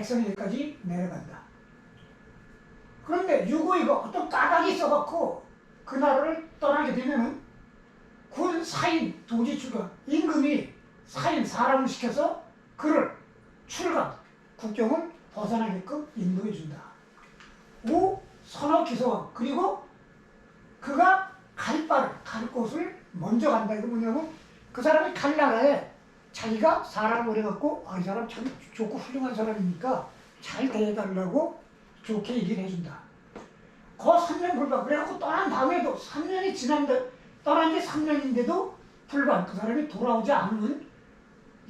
백성에게까지 내려간다. 그런데 유고이가 어떤 까닭이 있어갖고 그 나라를 떠나게 되면은 군 사인 도지추가 임금이 사인 사람을 시켜서 그를 출강 국경을 벗어나게끔 인도해 준다. 오 선어 기소왕 그리고 그가 갈 곳을 먼저 간다. 이거 뭐냐면 그 사람이 갈 나라에 자기가 사람을 해갖고 이 사람 참 좋고 훌륭한 사람이니까 잘 대해달라고 좋게 얘기를 해준다. 그 3년 불과 그래갖고 떠난 다음에도 3년이 지난데 떠난 지 3년인데도 불과 그 사람이 돌아오지 않는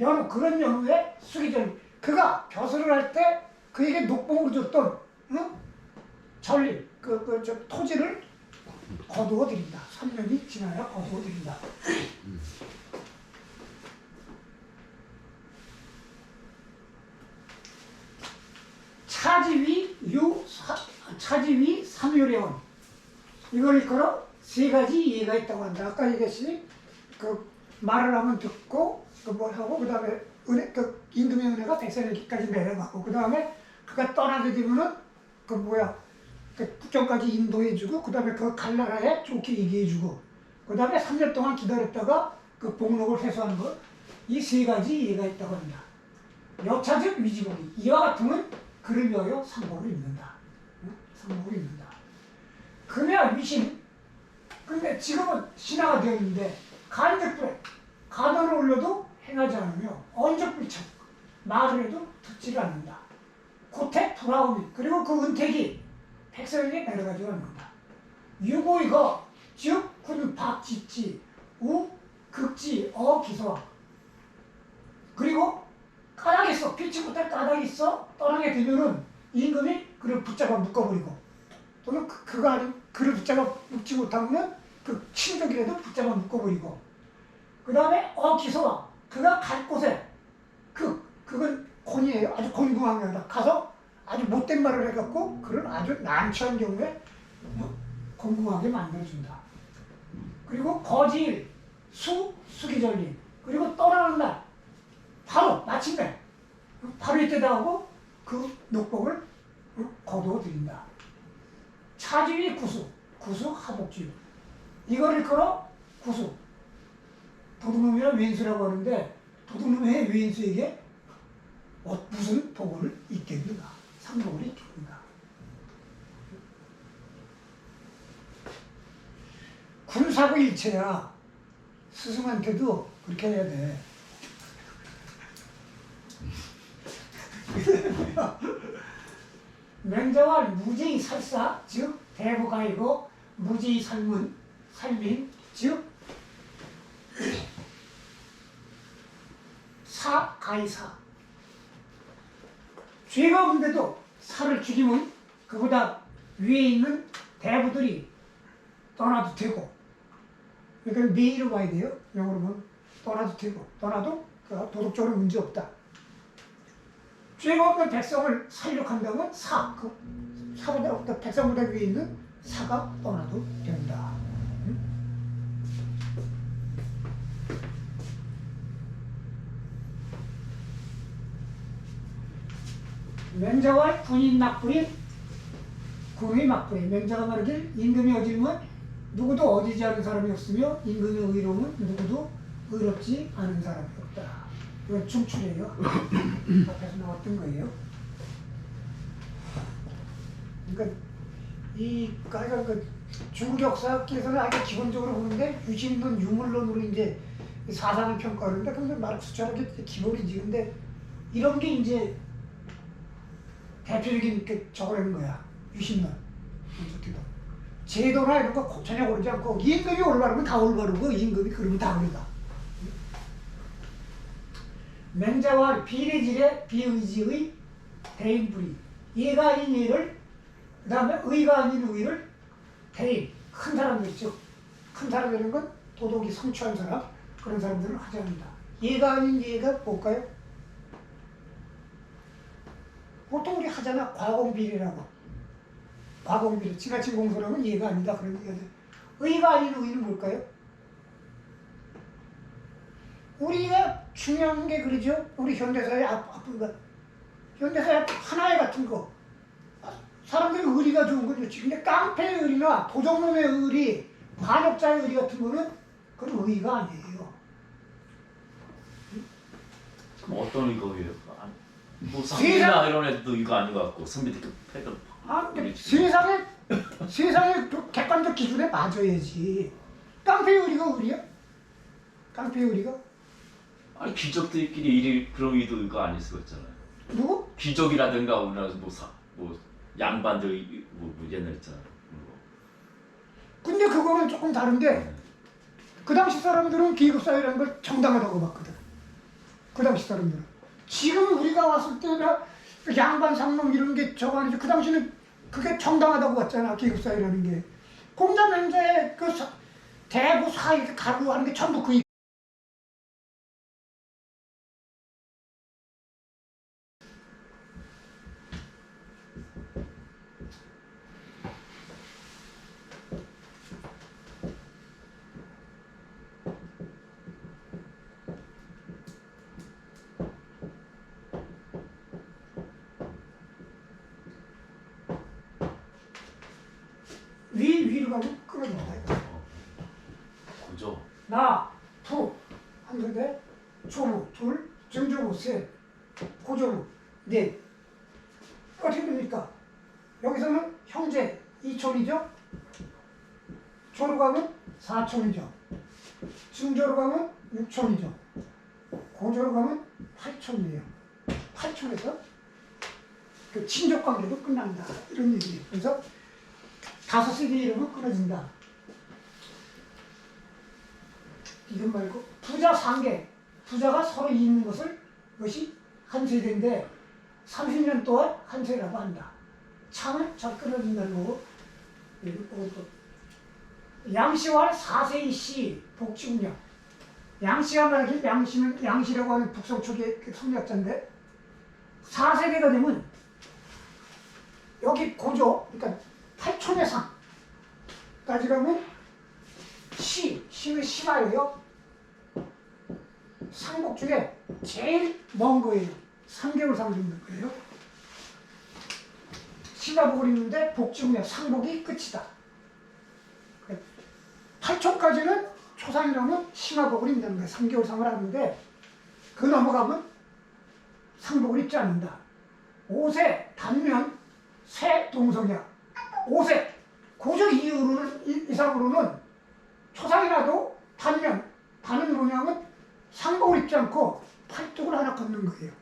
연후 그런 연후에 수기절 그가 벼슬을 할 때 그에게 녹봉으로 줬던 전리 저 토지를 거두어 드린다. 3년이 지나야 거두어 드린다. 차지위 삼요례원 이걸 일컬어 세 가지 예가 있다고 한다. 아까 얘기했으니 그 말을 하면 듣고 그 뭐 하고 그 다음에 은혜 그 임금의 은혜가 백성에게까지 내려가고 그 다음에 그가 떠나게 되면은 그 뭐야 그 국경까지 인도해주고 그 다음에 그 갈 나라에 좋게 얘기해주고 그 다음에 3년 동안 기다렸다가 그 복록을 회수하는 것 이 세 가지 예가 있다고 합니다. 여차즉 위지복이 이와 같으면 그를 위하여 상복을 입는다. 상복을 입는다. 금야 위신 근데 지금은 신화가 되었는데 간접불에 가도를 올려도 행하지 않으며 언적불참 말을 해도 듣지를 않는다. 고택 불하오미 그리고 그 은택이 백성에게 내려가지 않는다. 유고이가 즉 군 박지지 우 극지 어기소와 그리고 까닭이 있어 피치 못할 까닭이 있어 떠나게 되면은 임금이 그를 붙잡아 묶어버리고 또는 그가 아닌 그를 붙잡아 묶지 못하면 그 친족이라도 붙잡아 묶어버리고 그 다음에 어기소와 그가 갈 곳에 그건 곤이에요. 아주 곤궁한 거다. 가서 아주 못된 말을 해갖고 그를 아주 난처한 경우에 곤궁하게 만들어준다. 그리고 거지일 수기절리 그리고 떠나는 날 바로 마침내 바로 이때다 하고 그 녹복을 거두어 드린다. 차지위 구수 하복지유 이거를 걸어 구수 도둑놈이나 왼수라고 하는데 도둑놈의 왼수에게 무슨 복을 있겠는가 상복을 있겠는가. 군사구 일체야. 스승한테도 그렇게 해야 돼. 맹자와 무제의 살사 즉 대부가이고 무제의 살민 즉 사가이사 죄가 없는데도 사를 죽이면 그보다 위에 있는 대부들이 떠나도 되고 그러니까 매의로 봐야 돼요. 영어로 보면 떠나도 되고 떠나도 도덕적으로 문제없다. 죄가 없는 백성을 살육한다면 사보다 백성보다 위에 있는 사가 떠나도 된다. 맹자와 군인 막부인 군의 막부인 맹자가 말하길 임금이 어지르면 누구도 어지지 않은 사람이 없으며 임금의 의로움은 누구도 의롭지 않은 사람이 없다. 이건 충출이에요. 앞에서 나왔던 거예요. 그러니까 그 중국 역사학에서는 아주 기본적으로 보는데 유신론, 유물론으로 이제 사상을 평가하는데 근데 마르크스처럼 기본이지. 근데 이런 게 이제 대표적인 게 저거라는 거야. 유신론. 제도나 이런 거 전혀 고르지 않고 임금이 올바르면 다 올바르고 임금이 그러면 다 그러다. 맹자와 비례질의 비의지의 대인불이 예가 아닌 예를 그 다음에 의가 아닌 의를 대인 큰 사람들 즉 큰 사람이라는 건 도덕이 성취한 사람 그런 사람들은 하지 않는다. 예가 아닌 예가 뭘까요? 보통 우리 하잖아. 과공비례라고. 과공비례 지나친 공소라면 예가 아니다 그런 얘기하죠. 의가 아닌 의는 뭘까요? 우리가 중요한 게 그러죠. 우리 현대사회 아픈 것. 현대사회 하나의 같은 거. 사람들이 의리가 좋은 건 좋지. 근데 깡패의 의리나 도적놈의 의리, 반역자의 의리 같은 거는 그건 의의가 아니에요. 그럼 어떤 이거예요? 뭐 상비나 이런 애도 이거 아닌 것 같고 선비들 패들. 근데 세상의 객관적 기준에 맞아야지. 깡패의 의리가 의리야? 깡패의 의리가? 아니 귀족들끼리 일이 그런 의도 이거 아닐 수가 있잖아요. 누구? 귀족이라든가 우리나라 뭐 양반들 뭐 옛날 있잖아요. 근데 그거는 조금 다른데 그 당시 사람들은 계급사회라는 걸 정당하다고 봤거든. 그 당시 사람들은. 지금 우리가 왔을 때나 양반 상놈 이런 게 저거 아니죠. 그 당시는 그게 정당하다고 봤잖아. 계급사회라는 게. 공자 맹자의 그 대부 사회 가구 하는 게 전부 그 위로 가면 끊어진다. 그죠? 나, 푸, 한두대, 초무, 둘, 정조무, 셋, 고조무, 넷. 어떻게 됩니까? 여기서는 형제 2촌이죠? 조로 가면 4촌이죠. 증조로 가면 6촌이죠. 고조로 가면 8촌이에요. 8촌에서 그 친족 관계도 끝난다. 이런 얘기예요. 그래서 5세대 이름은 끊어진다. 이름 말고 부자 상계. 부자가 서로 있는 것을 그것이 한 세대인데 30년 동안 한 세라고 한다. 창을 잘 끊어진다는 거고. 양씨와 4세의 씨 복지운영. 양씨가 말하기 양씨라고 하는 북송 초기의 성리학자인데 4세대가 되면 여기 고조, 그러니까 8촌의 상까지 가면 시는 심하예요. 상복 중에 제일 먼 거예요. 3개월 상정된 거예요. 시가복을 입는데 복지운영 상복이 끝이다. 8촌까지는 초상이라면 심화복을 입는다는 거예요. 3개월 상을 하는데 그 넘어가면 상복을 입지 않는다. 5세 단면 새 동성이야. 5세 고조 이상으로는 초상이라도 단면 다는 모양은 상복을 입지 않고 팔뚝을 하나 걷는 거예요.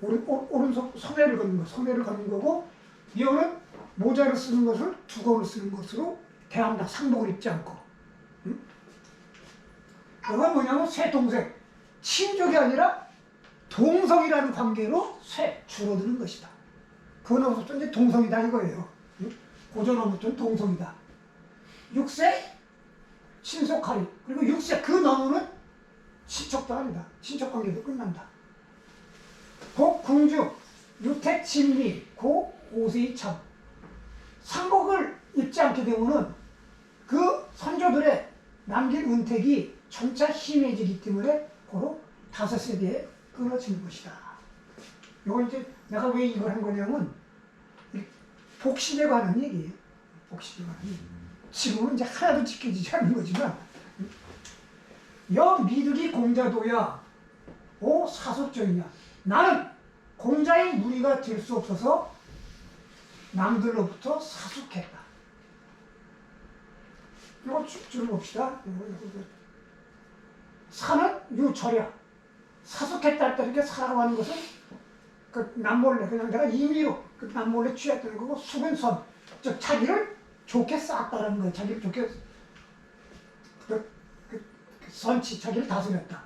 오른손 소매를 걷는 거고 이어는 모자를 쓰는 것을 두건을 쓰는 것으로 대한다. 상복을 입지 않고. 응? 그건 뭐냐면 새 동생. 친족이 아니라 동성이라는 관계로 줄어드는 것이다. 그건 없었던 이제 동성이다 이거예요. 응? 고전어부터는 동성이다. 6세 친속하리. 그리고 6세 그 넘으면 친척도 아니다. 친척 관계도 끝난다. 복궁주 유택 진리 고 5세의 참. 상복을 입지 않게 되면은 그 선조들의 남긴 은택이 점차 희미해지기 때문에 고로 5세대에 끊어지는 것이다. 이걸 이제 내가 왜 이걸 한 거냐면 복신에 관한 얘기예요. 복신에 관한 얘기. 지금은 이제 하나도 지켜지지 않는 거지만 여 미득이 공자도야 오 사속적이냐. 나는 공자의 무리가 될 수 없어서 남들로부터 사숙했다. 이거 쭉 봅시다. 사는 유철이야. 사숙했다 했다 이렇게 사라고 하는 것은 그 남몰래 그냥 내가 임의로 그 남몰래 취했다는 거고 숙은 선. 즉 자기를 좋게 쌓았다는 거예요. 자기를 좋게 선치 자기를 다스렸다.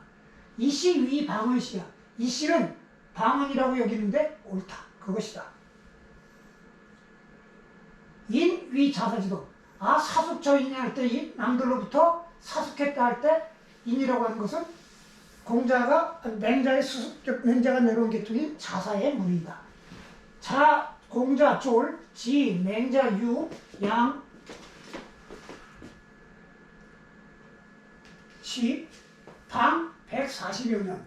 이씨 위 방언시야. 이 씨는 방언이라고 여기는데 옳다. 그것이다. 인 위 자사지도. 사숙저인이 할 때 이 남들로부터 사숙했다 할 때 인이라고 하는 것은 공자가 맹자가 내려온 계통인 자사의 무리이다. 자 공자 졸, 지 맹자 유, 양 시, 방 140여 년.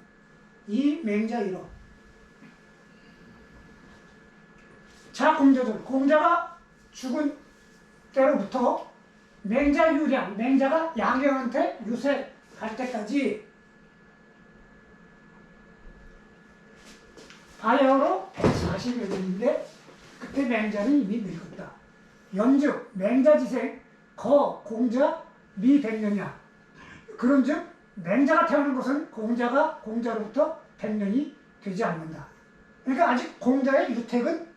이 맹자 1호. 자, 공자절. 공자가 죽은 때로부터 맹자 유량, 맹자가 양경한테 유색할 때까지 바야흐로 140여 년인데 그때 맹자는 이미 늙었다. 연즉 맹자지생 거 공자 미 100년이야. 그런즉 맹자가 태어난 것은 공자로부터 100년이 되지 않는다. 그러니까 아직 공자의 유택은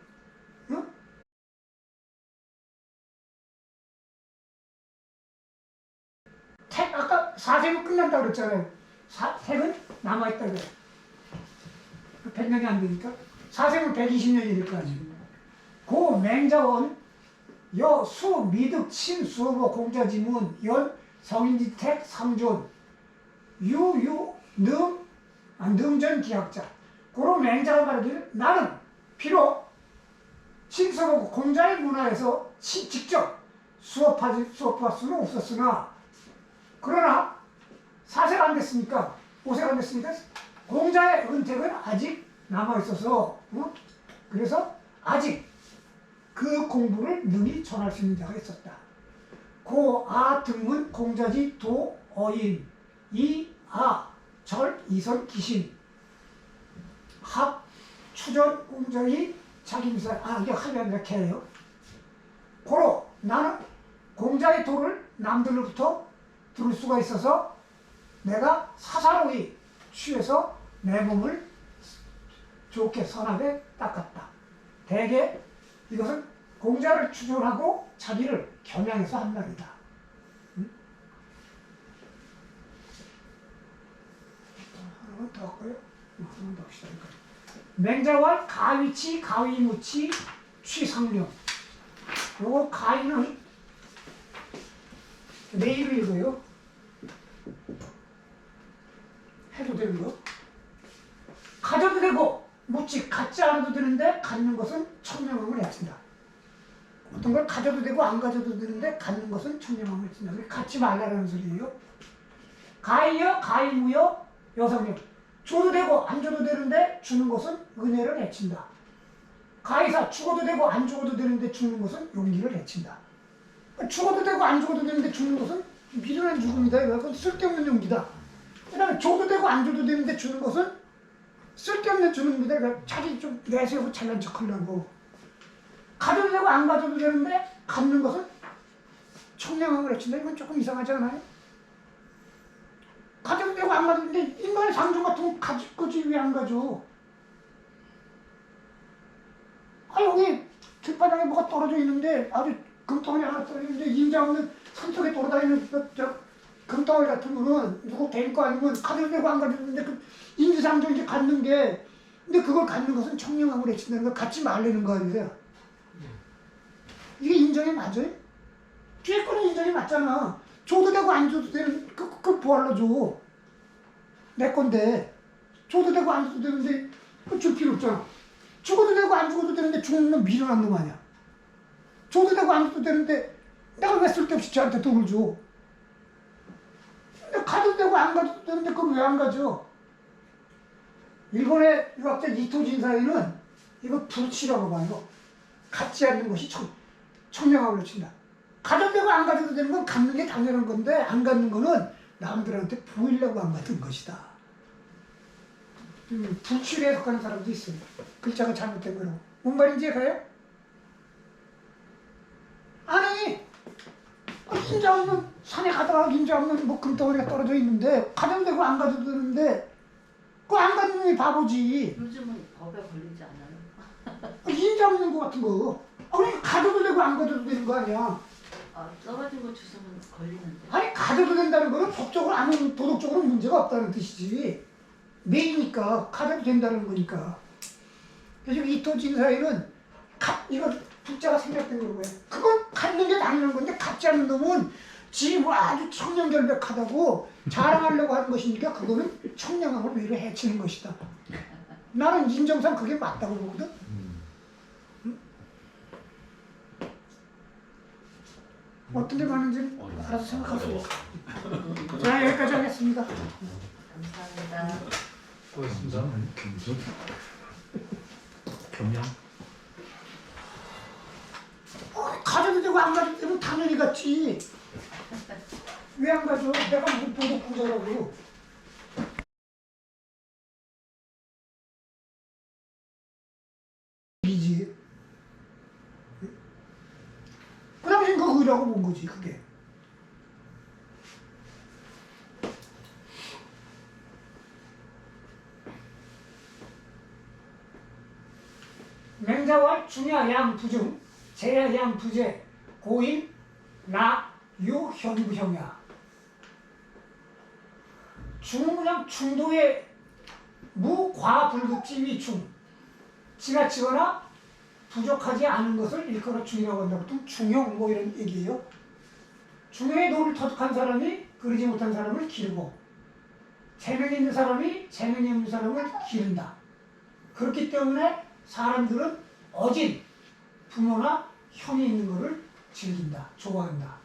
아까 4세는 끝난다고 그랬잖아요. 택은 남아있다 그래. 100년이 안 되니까 4세는 120년이 될 거 아니에요. 고 맹자원 여 수 미득 친 수어보 공자지문 연 성인지택 삼존 유유 능전 기학자. 고로 맹자가 말하기를 나는 비록 친서보고 공자의 문화에서 직접 수업할 수는 없었으나 그러나 4세가 안 됐으니까 5세가 안 됐으니까 공자의 은택은 아직 남아있어서 그래서 아직 그 공부를 능히 전할 수 있는 자가 있었다. 고아 등문 공자지 도 어인 이아 절 이선 기신 합 추전 공자의 자기미사 이게 하면 이렇게 해요. 고로 나는 공자의 도를 남들로부터 들을 수가 있어서 내가 사사로이 취해서 내 몸을 좋게 선하게 닦았다. 대개 이것은 공자를 추존하고 자기를 겨냥해서 한 말이다. 하나만 더 할까요? 하나만 더 합시다. 맹자와 가위치, 가위무치, 취상령. 요거 가위는 내일을 읽어요. 해도 되는 거. 가져도 되고 무치 갖지 않아도 되는데 갖는 것은 청렴함을 해친다. 어떤 걸 가져도 되고 안 가져도 되는데 갖는 것은 청렴함을 해친다. 갖지 말라는 소리예요. 가위여 가위무여 여성령. 줘도 되고 안 줘도 되는데 주는 것은 은혜를 해친다. 가위사 죽어도 되고 안 죽어도 되는데 주는 것은 용기를 해친다. 죽어도 되고 안 죽어도 되는데 주는 것은 미련한 죽음이다. 이건 쓸데없는 용기다. 그 다음에 줘도 되고 안 줘도 되는데 주는 것은 쓸데없는 주는 겁니다. 그러니까 자기 좀 내세우고 잘난 척 하려고. 가져도 되고 안 가져도 되는데 갖는 것은 청량함을 해친다. 이건 조금 이상하지 않아요? 가져도 되고 안 가져도 되는데 인간의 상종 같은 거 가질 거지 왜 안 가져? 여기 길바닥에 뭐가 떨어져 있는데 아주 금덩어리 하나 떨어져 있는데 인자 없는 산속에 돌아다니는 금덩어리 같은 거는 누구 될 거 아니면 가져도 되고 안 가져도 되는데 그 인지상정 이제 갖는 게 근데 그걸 갖는 것은 청량함을 해친다는 걸 갖지 말라는 거 아니에요? 이게 인정이 맞아요? 뒤에 거는 인정이 맞잖아. 줘도 되고 안 줘도 되는 그걸 뭐하러 줘? 내 건데 줘도 되고 안 줘도 되는데 줄 필요 없잖아. 죽어도 되고 안 죽어도 되는데 죽는 놈 미련한 놈 아니야. 줘도 되고 안 줘도 되는데 내가 왜 쓸데없이 저한테 돈을 줘? 근데 가져도 되고 안 가져도 되는데 그걸 왜 안 가져? 일본의 유학자 이토 진사이는 이거 불치라고 봐요. 갖지 않는 것이 청량함을 친다. 가져도 되고 안 가져도 되는 건 갖는 게 당연한 건데 안 갖는 거는 남들한테 보이려고 안 갖는 것이다. 불치를 해석하는 사람도 있어요. 글자가 잘못된 거로. 뭔 말인지 가요? 아니 인자 없는 산에 가다가 인자 없는 뭐 금덩어리가 떨어져 있는데 가져도 되고 안 가져도 되는데 그거 안 갖는 놈이 바보지. 요즘은 법에 걸리지 않아요? 인자 없는 거 같은 거. 그러니까 가져도 되고 안 가져도 되는 거 아니야. 떨어진 거 주우면 걸리는데. 아니 가져도 된다는 거는 법적으로 아무 도덕적으로 문제가 없다는 뜻이지. 매이니까 가져도 된다는 거니까. 그래서 이토진 사이는 이거 불자가 생략된 거고요. 그건 갖는 게 당연한 건데 갖지 않는 놈은 지 아주 청렴결백하다고 자랑하려고 하는 것이니까 그거는 청량함을 오히려 해치는 것이다. 나는 인정상 그게 맞다고 보거든. 어떤 데 가는지 알아서 생각하세요. 자, 여기까지 하겠습니다. 감사합니다. 고맙습니다. 경량. 가지고 안 가기 때문에 당연히 갔지. 왜 안 가죠? 내가 무슨 도덕 부자라고. 이지. 그 당시엔 그 의라고 본 거지 그게. 맹자와 중야 양 부중, 재야 양 부재, 고인 나 유 현부형이야. 중은 그냥 중도의 무과불급지 위중, 지나치거나 부족하지 않은 것을 일컬어 중이라고 한다. 보통 중형 뭐 이런 얘기예요. 중형의 노를 터득한 사람이 그러지 못한 사람을 기르고, 재능이 있는 사람이 재능이 없는 사람을 기른다. 그렇기 때문에 사람들은 어진 부모나 형이 있는 것을 즐긴다, 좋아한다.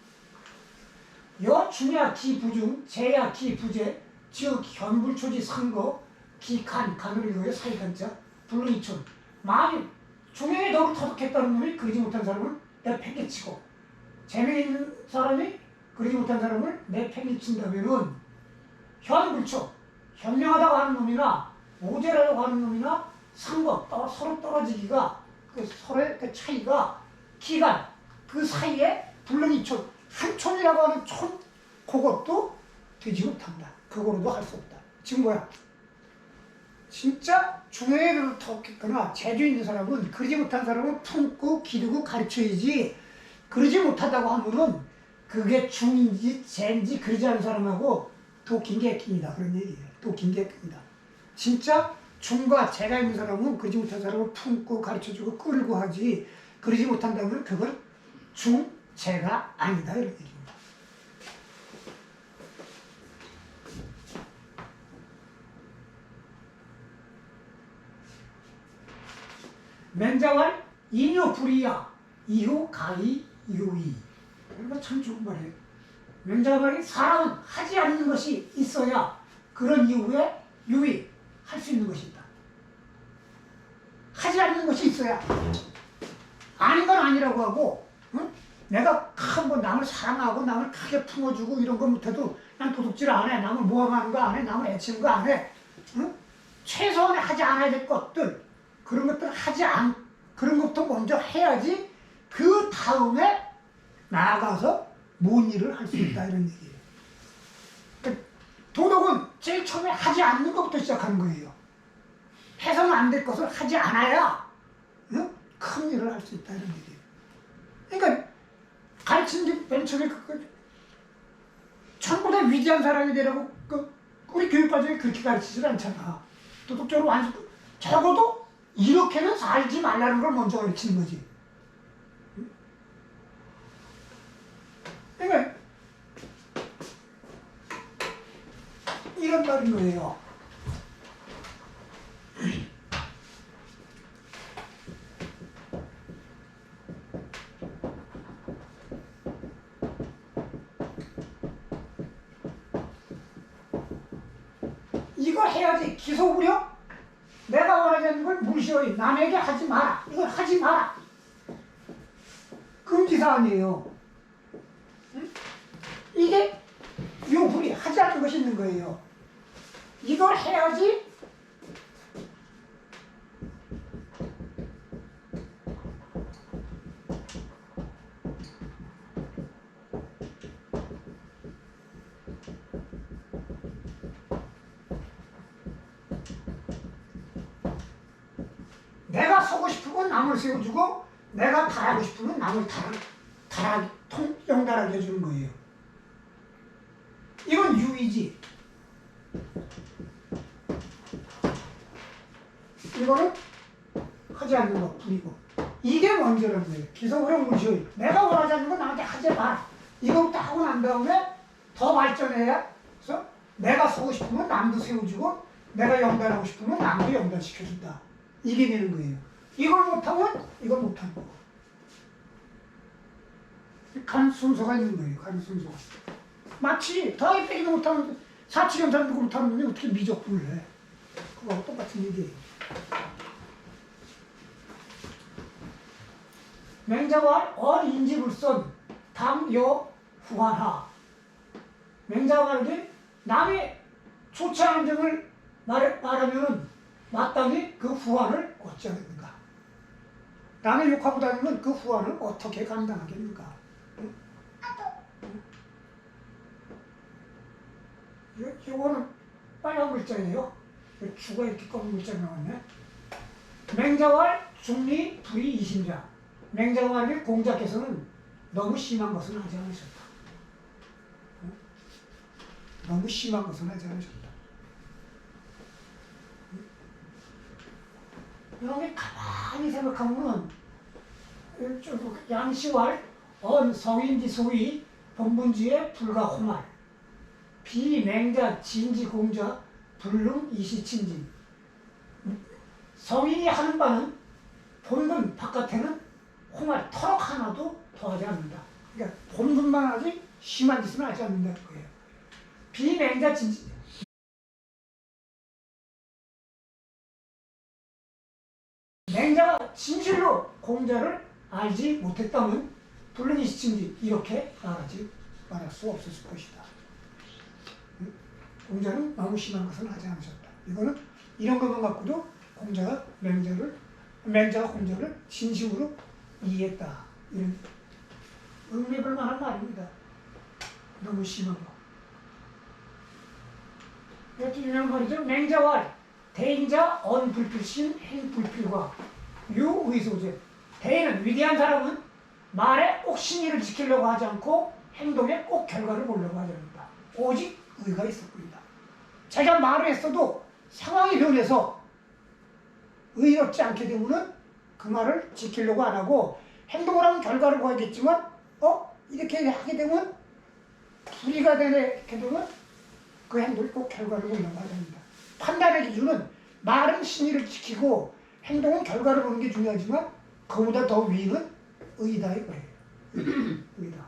여 중야 기 부중, 재야 기 부재, 즉 현불초지 상거, 기간, 간을 이어요 사이간자, 불능이촌. 만일 중형의 덕을 터득했다는 놈이 그러지 못한 사람을 내팽개치고, 재능 있는 사람이 그러지 못한 사람을 내팽개친다면은 현불초, 현명하다고 하는 놈이나 오제라고 하는 놈이나 상거, 서로 떨어지기가, 그 서로의 그 차이가 기간, 그 사이에 불능이촌, 한 촌이라고 하는 촌, 그것도 되지 못한다. 그거로도 할 수 없다. 지금 뭐야? 진짜 중요를 터득했거나 재주 있는 사람은, 그러지 못한 사람은 품고 기르고 가르쳐야지, 그러지 못하다고 하면은 그게 중인지 재인지 그러지 않은 사람하고 도긴 게 깁니다. 그런 얘기예요. 도긴 게 깁니다. 진짜 중과 재가 있는 사람은 그러지 못한 사람을 품고 가르쳐주고 끌고 하지, 그러지 못한다면 그건 중, 재가 아니다 이런 얘기입니다. 맹자왈 인유 불이야 이후 가히 유의. 이거 참 좋은 말이에요. 맹자가 말이 사람은 하지 않는 것이 있어야 그런 이후에 유의, 할 수 있는 것이 있다. 하지 않는 것이 있어야. 아닌 건 아니라고 하고, 응? 내가 뭐 남을 사랑하고 남을 크게 품어주고 이런 거 못해도 난 도둑질 안 해, 남을 모함하는 거 안 해, 남을 애치는 거 안 해. 응? 최소한의 하지 않아야 될 것들, 그런 것들 그런 것부터 먼저 해야지 그 다음에 나아가서 뭔 일을 할 수 있다 이런 얘기예요. 그러니까 도덕은 제일 처음에 하지 않는 것부터 시작하는 거예요. 해서는 안 될 것을 하지 않아야, 응? 큰 일을 할 수 있다 이런 얘기예요. 그러니까 가르치는 게 맨 처음에 전부 다 위대한 사람이 되라고 우리 교육과정에 그렇게 가르치질 않잖아. 도덕적으로 완전 적어도 이렇게는 살지 말라는 걸 먼저 가르치는 거지. 그러니까 이런 말인 거예요. 이거 해야지. 기소부력, 내가 원하지 않는 걸 무시하여 남에게 하지 마라. 이걸 하지 마라. 금지사항이에요. 응? 이게 요불이 하지 않는 것이 있는 거예요. 이걸 해야지 내가 서고 싶으면 남을 세워주고, 내가 달하고 싶으면 남을 연달하게 해주는 거예요. 이건 유의지. 이거는 하지 않는 거, 불이고. 이게 먼저라는 거예요. 기소부력 무시의. 내가 원하지 않는 건 나한테 하지 마. 이거부터 하고 난 다음에 더 발전해야, 그래서 내가 서고 싶으면 남도 세워주고, 내가 연단하고 싶으면 남도 연단시켜준다. 이게 되는 거예요. 이걸 못하면 이걸 못하는 거고. 간 순서가 있는 거예요. 간 순서가. 마치 더하기 빼기도 못하는, 사치경산도 못하는 놈이 어떻게 미적분을 해. 그거하고 똑같은 얘기예요. 맹자왈 언인지불선 당여 후환하. 맹자가 말하기 남의 좋지 않은 점을 말하면 마땅히 그 후환을 어찌 하겠는가. 남의 욕하고 다니면 그 후환을 어떻게 감당하겠는가. 이거는 빨간 글자예요. 주가 이렇게 검은 글자 나왔네. 맹자왈 중리 불이 이신자. 맹자왈의 공자께서는 너무 심한 것은 하지 않으셨다. 너무 심한 것은 하지 않으셨다. 이렇게 가만히 생각하면 양시왈 언 성인지 소위 본분지의 불가호말 비맹자 진지 공자 불능 이시친진. 성인이 하는 바는 본분 바깥에는 호말 터럭 하나도 더하지 않는다. 그러니까 본분만 하지 심한 짓은 하지 않는다는 거예요. 비맹자 진지. 맹자가 진실로 공자를 알지 못했다면 불능 이시친진 이렇게 말할 수 없었을 것이다. 공자는 너무 심한 것은 하지 않으셨다. 이거는 이런 것만 갖고도 공자가 맹자가 공자를 진심으로 이해했다. 이런 의미볼 만한 말입니다. 너무 심한 거. 이렇게 유명한 말이죠. 맹자왈 대인자 언불필신 행불필과 유의소제. 대인은 위대한 사람은 말에 꼭 신의를 지키려고 하지 않고 행동에 꼭 결과를 보려고 하지 않는다. 오직 의가 있을 뿐이다. 자기가 말을 했어도 상황이 변해서 의롭지 않게 되면은 그 말을 지키려고 안 하고 행동을 하면 결과를 보야겠지만 이렇게 하게 되면 불의가 되게 되면 그 행동이 꼭 결과를 보려고 하지 않는다. 판단의 기준은 말은 신의를 지키고 행동은 결과를 보는 게 중요하지만 그보다 더 위는 의다 이거예요. 의다.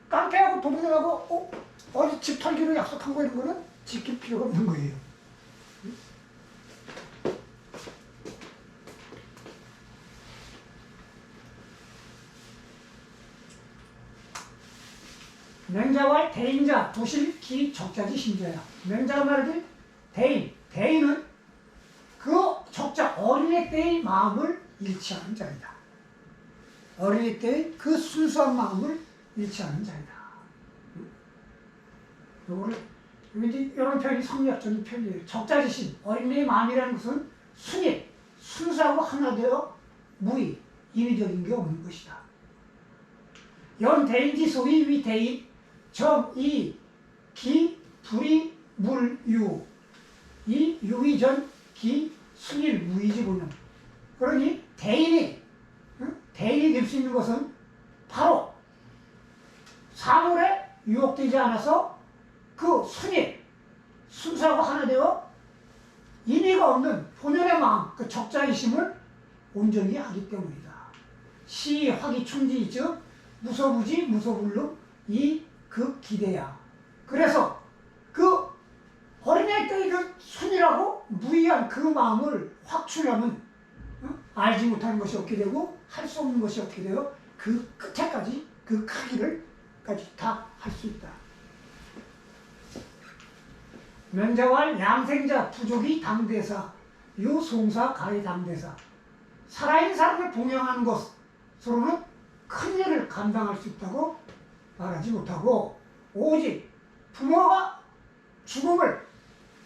깡패하고 도둑놈하고 어디 집 털기로 약속한 거 이런 거는 지킬 필요가 없는 거예요. 맹자와 대인자 도실 기 적자지 신자야. 맹자가 말하길 대인은 그 적자 어린애 때의 마음을 잃지 않은 자이다. 어린애 때의 그 순수한 마음을 잃지 않은 자이다. 요거를 이런 표현이 성리학적인 표현이에요. 적자지신 어린애의 마음이라는 것은 순수하고 하나 되어 무의 인위적인 게 없는 것이다. 연 대인지 소위 위 대인 정이 기 불이 물유 이 유의전 기 순일 무의지 보는. 그러니 대인이 될 수 있는 것은 바로 사물에 유혹되지 않아서 그 순수하고 하나 되어 인의가 없는 본연의 마음, 그 적자의심을 온전히 하기 때문이다. 시 화기 충지 즉 무소부지 무소불능 이 그 기대야. 그래서 그 어린애 때의 그 순이라고 무의한 그 마음을 확충하면 알지 못하는 것이 없게 되고 할 수 없는 것이 없게 되어 그 끝에까지 그 크기를까지 다 할 수 있다. 맹자왈 양생자 부족이 당대사 유송사 가히 당대사. 살아있는 사람을 봉양하는 것으로는 큰 일을 감당할 수 있다고 말하지 못하고 오직 부모가 죽음을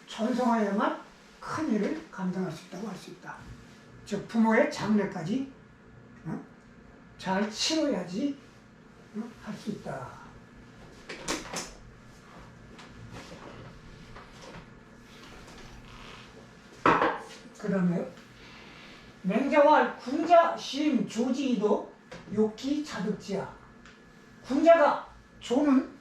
전성하여야만 큰 일을 감당할 수 있다고 할 수 있다. 즉 부모의 장례까지 잘 치러야지 할 수 있다. 그 다음에 맹자와 군자 심 조지이도 욕기 자득지야. 군자가 조는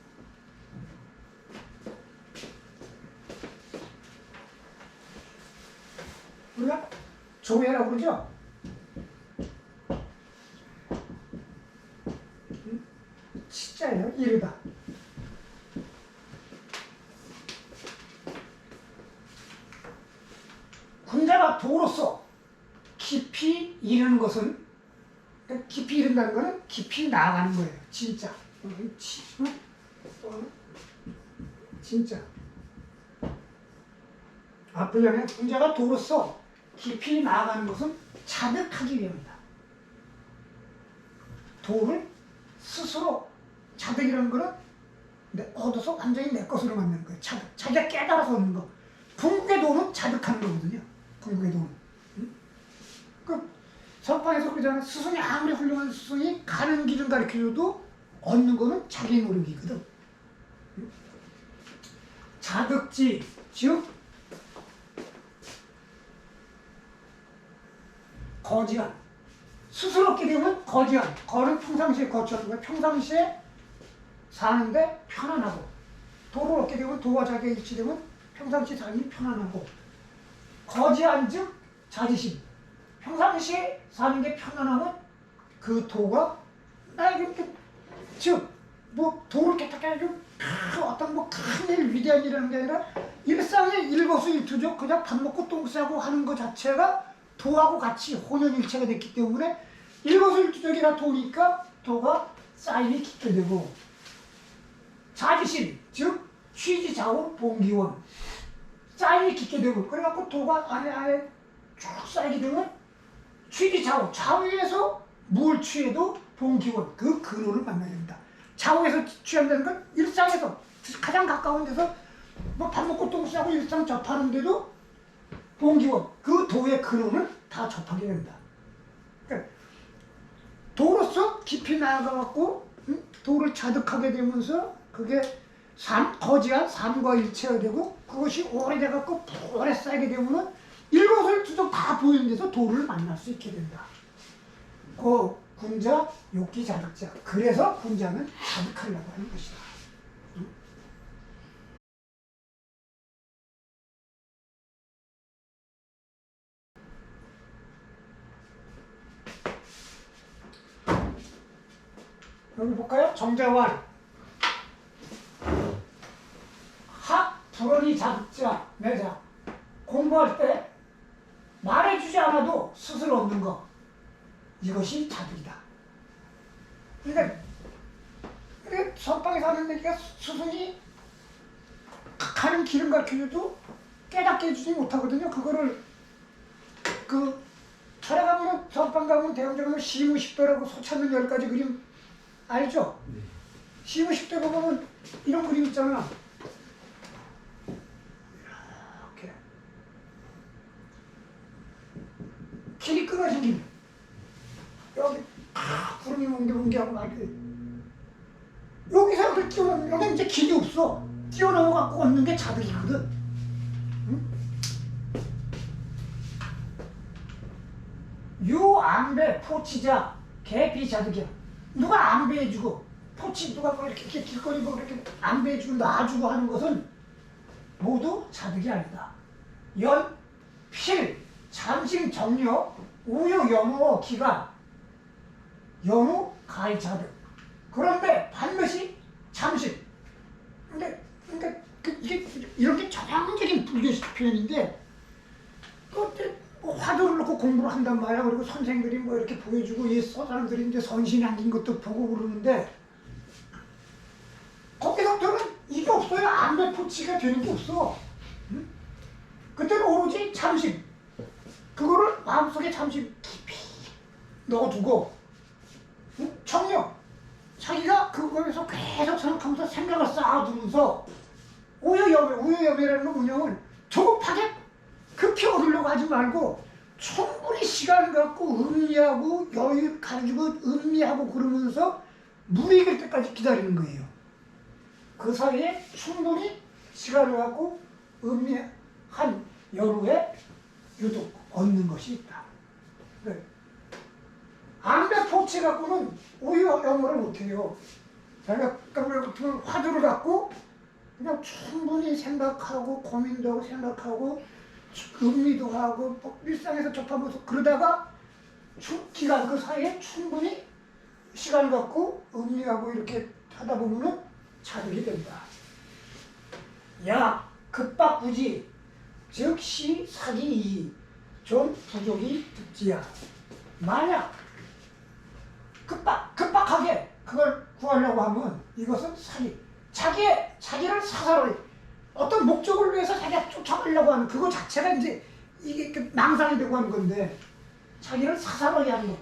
우리가 조회라고 그러죠. 치자예요. 이르다. 군자가 도로서 깊이 이르는 것은 그러니까 깊이 이른다는 거는 깊이 나아가는 거예요. 진짜. 진짜. 분량의 분자가 도로서 깊이 나아가는 것은 자득하기 위함이다. 도를 스스로 자득이라는 거는 얻어서 완전히 내 것으로 만드는 거예요. 자득. 자기가 깨달아서 얻는 거. 궁극의 도는 자득하는 거거든요. 궁극의 도는. 그 선방에서 그러잖아요. 스승이 아무리 훌륭한 스승이 가는 길을 가르쳐줘도 얻는 거는 자기 노력이거든. 자득지, 즉 거지한. 스스로 얻게 되면 거지한. 거는 평상시에 거처하는 거야. 평상시에 사는데 편안하고. 도를 얻게 되면 도와 자기가 일치되면 평상시 삶이 편안하고. 거지한 즉 자지심. 평상시에 사는 게 편안하면 그 도가 나에게 즉 뭐 도를 깨닫게 어떤 뭐 큰 일 위대한 일이라는 게 아니라 일상의 일거수일투족 그냥 밥 먹고 똥 싸고 하는 것 자체가 도하고 같이 혼연일체가 됐기 때문에 일거수일투족이라 도니까 도가 쌓임이 깊게 되고 자지심 즉 취지좌우 봉기원 쌓임이 깊게 되고 그래갖고 도가 안에 쭉 쌓이게 되면 취지좌우 좌우에서 뭘 취해도 봉기원 그 근원을 만나야 된다. 좌우에서 취한다는 건 일상에서 가장 가까운 데서 뭐 밥 먹고 똥 싸고 일상 접하는데도 봉기원 그 도의 근원을 다 접하게 된다. 그러니까 도로서 깊이 나아가갖고 도를 자득하게 되면서 그게 거지한 삶과 일체가 되고 그것이 오래돼갖고 오래 쌓이게 되면은 일거수일투족 다 보이는 데서 도를 만날 수 있게 된다. 그 군자, 욕기, 자득자. 그래서 군자는 자득하려고 하는 것이다. 여기 볼까요? 정자왈. 학, 불언이 자득자, 매자. 공부할 때 말해주지 않아도 스스로 얻는 거. 이것이 자득이다. 그러니까 선방에 사는 얘기가 스승이 가는 길을 가르쳐줘도 깨닫게 해주지 못하거든요. 그거를 철에 가면 선방 가면 대원제 가면 시무식도라고 소찾는 10가지 그림 알죠? 네. 시무식도 보면 이런 그림 있잖아. 이렇게 길이 끊어진 길. 여기 구름이 뭉게뭉게하고 말이야. 여기서 그 뛰어넘는 여기 이제 길이 없어. 뛰어넘어갖고 얻는 게 자득이거든. 응? 유안배 포치자 개비자득이야. 누가 안배해주고 포치 누가 뭐 이렇게 길거리 뭐 이렇게 안배해주고 놔주고 하는 것은 모두 자득이 아니다. 연, 필, 잠심, 정력, 우유, 영어, 기간 연우, 가히 자득. 그런데 반드시 잠심. 그러니까 이게 이렇게 전형적인 불교식 표현인데 그때 뭐 화두를 놓고 공부를 한단 말이야. 그리고 선생들이 뭐 이렇게 보여주고 이 사람들이 이제 선신이 안긴 것도 보고 그러는데 거기서부터는 이게 없어요. 안배포치가 되는 게 없어. 응? 그때는 오로지 잠심. 그거를 마음속에 잠시 깊이 넣어두고 청력. 자기가 그거에서 계속 생각하면서 생각을 쌓아두면서 우여여매라는 건 뭐냐면 조급하게 급히 얻으려고 하지 말고 충분히 시간 갖고 음미하고 여유 가지고 음미하고 그러면서 물이 익을 때까지 기다리는 거예요. 그 사이에 충분히 시간을 갖고 음미한 여루에 유독 얻는 것이 있다. 네. 안배 포치 갖고는 우유영어를 못해요. 자기가 같은 화두를 갖고 그냥 충분히 생각하고 고민도 하고 생각하고 음미도 하고 뭐 일상에서 접하면서 그러다가 기간 그 사이에 충분히 시간을 갖고 음미하고 이렇게 하다 보면은 자득이 된다. 야 급박부지 즉 시 사기 이 좀 부족이 듣지야. 만약 급박하게 그걸 구하려고 하면 이것은 사기. 자기를 사사로이 어떤 목적을 위해서 자기가 쫓아가려고 하는 그거 자체가 이제 이게 망상이 되고 하는 건데 자기를 사사로이 하는 것.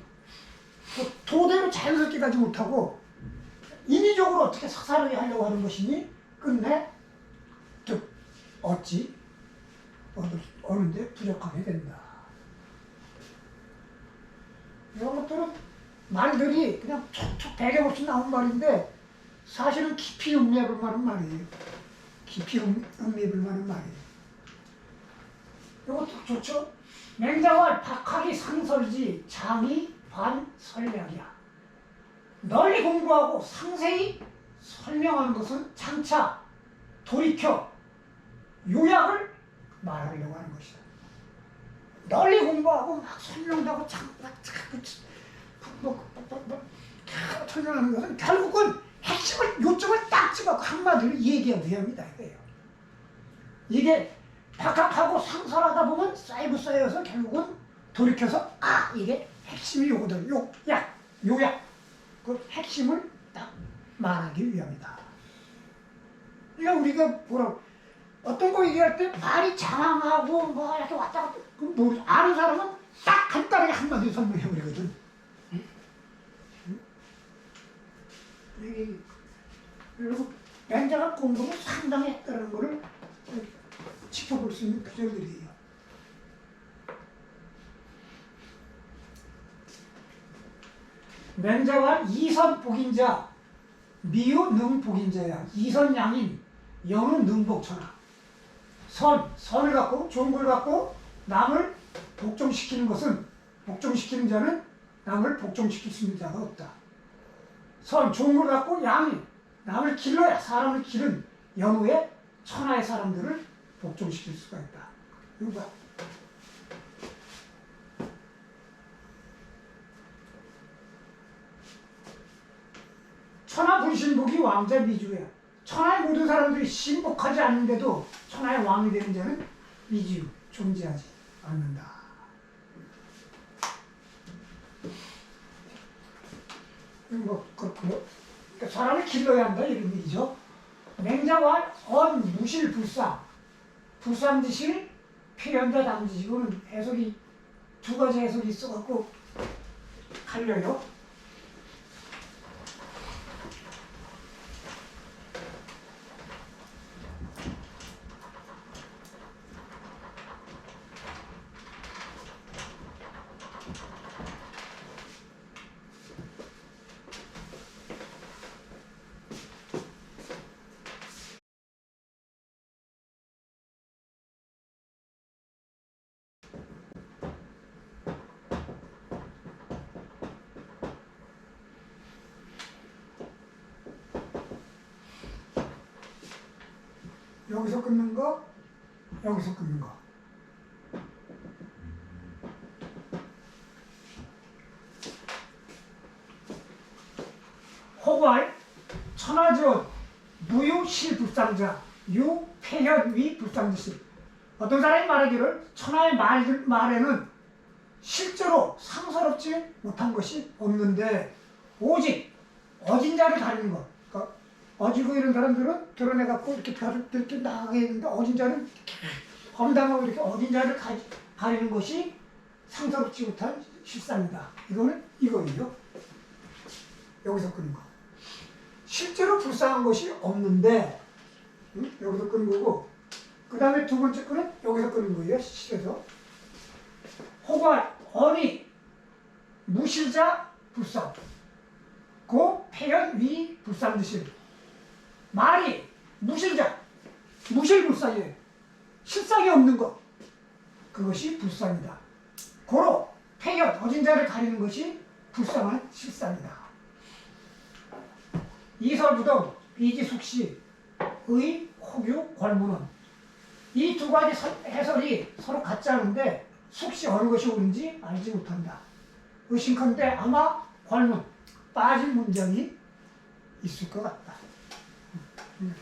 그 도대로 자연스럽게 가지 못하고 인위적으로 어떻게 사사로이 하려고 하는 것이니 끝내 즉 어찌 어느데 부족하게 된다. 이런 것들은 말들이 그냥 툭툭 배경 없이 나온 말인데 사실은 깊이 음미해볼 만한 말이에요. 깊이 음미해볼 만한 말이에요. 이것도 좋죠? 맹자왈 박학이 상설지 장이 반설명이야. 널리 공부하고 상세히 설명하는 것은 장차 돌이켜 요약을 말하려고 하는 것이다. 널리 공부하고 막 설명도 하고 설명하는 것은 결국은 핵심을 요점을 딱 집어 한마디로 얘기해야 합니다. 이거예요. 이게 박학하고 상설하다 보면 쌓여서 결국은 돌이켜서 이게 핵심이 요거다. 요약 그 핵심을 딱 말하기 위함이다. 그러니까 우리가 뭐라고 어떤 거 얘기할 때 말이 장황하고 뭐 이렇게 왔다 갔다 아는 사람은 딱 간단하게 한마디 설명해 버리거든. 그리고 맹자가 공부를 상당히 했다는 것을 짚어볼 수 있는 구절들이에요. 맹자와 이선 복인자, 미유 능 복인자야. 이선 양인, 여는 능복천하. 선을 갖고 좋은 걸 갖고 남을 복종시키는 것은 복종시키는 자는 남을 복종시킬 수 있는 자가 없다. 좋은 걸 갖고 양이 남을 길러야 사람을 기른 연후에 천하의 사람들을 복종시킬 수가 있다. 이거 봐. 천하 분신복이 왕자 미주야. 천하의 모든 사람들이 신복하지 않는데도 천하의 왕이 되는 자는 미지유, 존재하지 않는다. 뭐 그렇고요. 그러니까 사람을 길러야 한다 이런 얘기죠. 맹자와 무실 불상, 불상지실 필연자 당지. 이거는 해석이 두 가지 해석이 있어갖고 갈려요. 여기서 끊는 거, 여기서 끊는 거. 호괄, 천하지원, 무유실불상자, 유폐현위 불상지실. 어떤 사람이 말하기를 천하의 말에는 실제로 상서롭지 못한 것이 없는데 오직 어진 자를 가리는 것. 그러니까 어지고 이런 사람들은 드러내갖고 이렇게 나가게 했는데 어진 자는 험담하고 이렇게 어진 자를 가리는 것이 상서롭지 못한 실상이다. 이거는 이거예요. 여기서 끊는 거. 실제로 불쌍한 것이 없는데 여기서 끊는 거고 그 다음에 두 번째 거는 여기서 끊는 거예요. 실에서. 호괄, 언이, 무실자, 불상. 고, 폐연, 위, 불상지실. 말이 무실자, 무실불상이에요. 실상이 없는 것. 그것이 불상이다. 고로, 폐연, 어진 자를 가리는 것이 불쌍한 실상이다. 이설부동, 비지숙시, 의, 호규, 궐문은 이 두 가지 해설이 서로 같지 않은데 숙시 어느 것이 옳은지 알지 못한다. 의심컨대 아마 궐문, 빠진 문장이 있을 것 같다.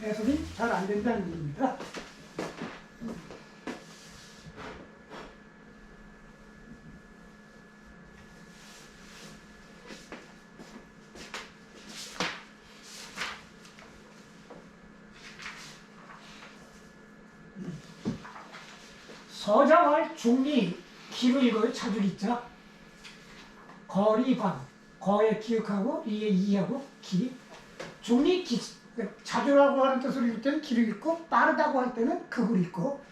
해석이 잘 안 된다는 얘기입니다. 서자왈 중리 기를 읽어요. 자주기자. 거리방 거에 기억하고 리에 이하고 기. 중리 기 자주라고 하는 뜻을 읽을 때는 기를 읽고 빠르다고 할 때는 극을 읽고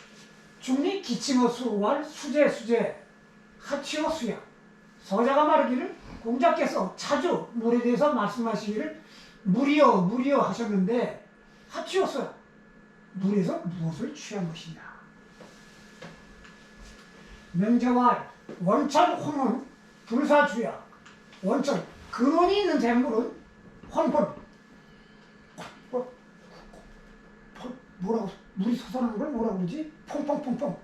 중리 기침어 수왈 수제 하치어 수야. 서자가 말하기를 공자께서 자주 물에 대해서 말씀하시기를 물이여 하셨는데 하치어 수야. 물에서 무엇을 취한 것이냐. 명자왈 원천 혼은 불사주야. 원천 근원이 있는 샘물은 혼본. 뭐라고 물이 솟아나는 걸 뭐라고 그러지? 퐁퐁퐁퐁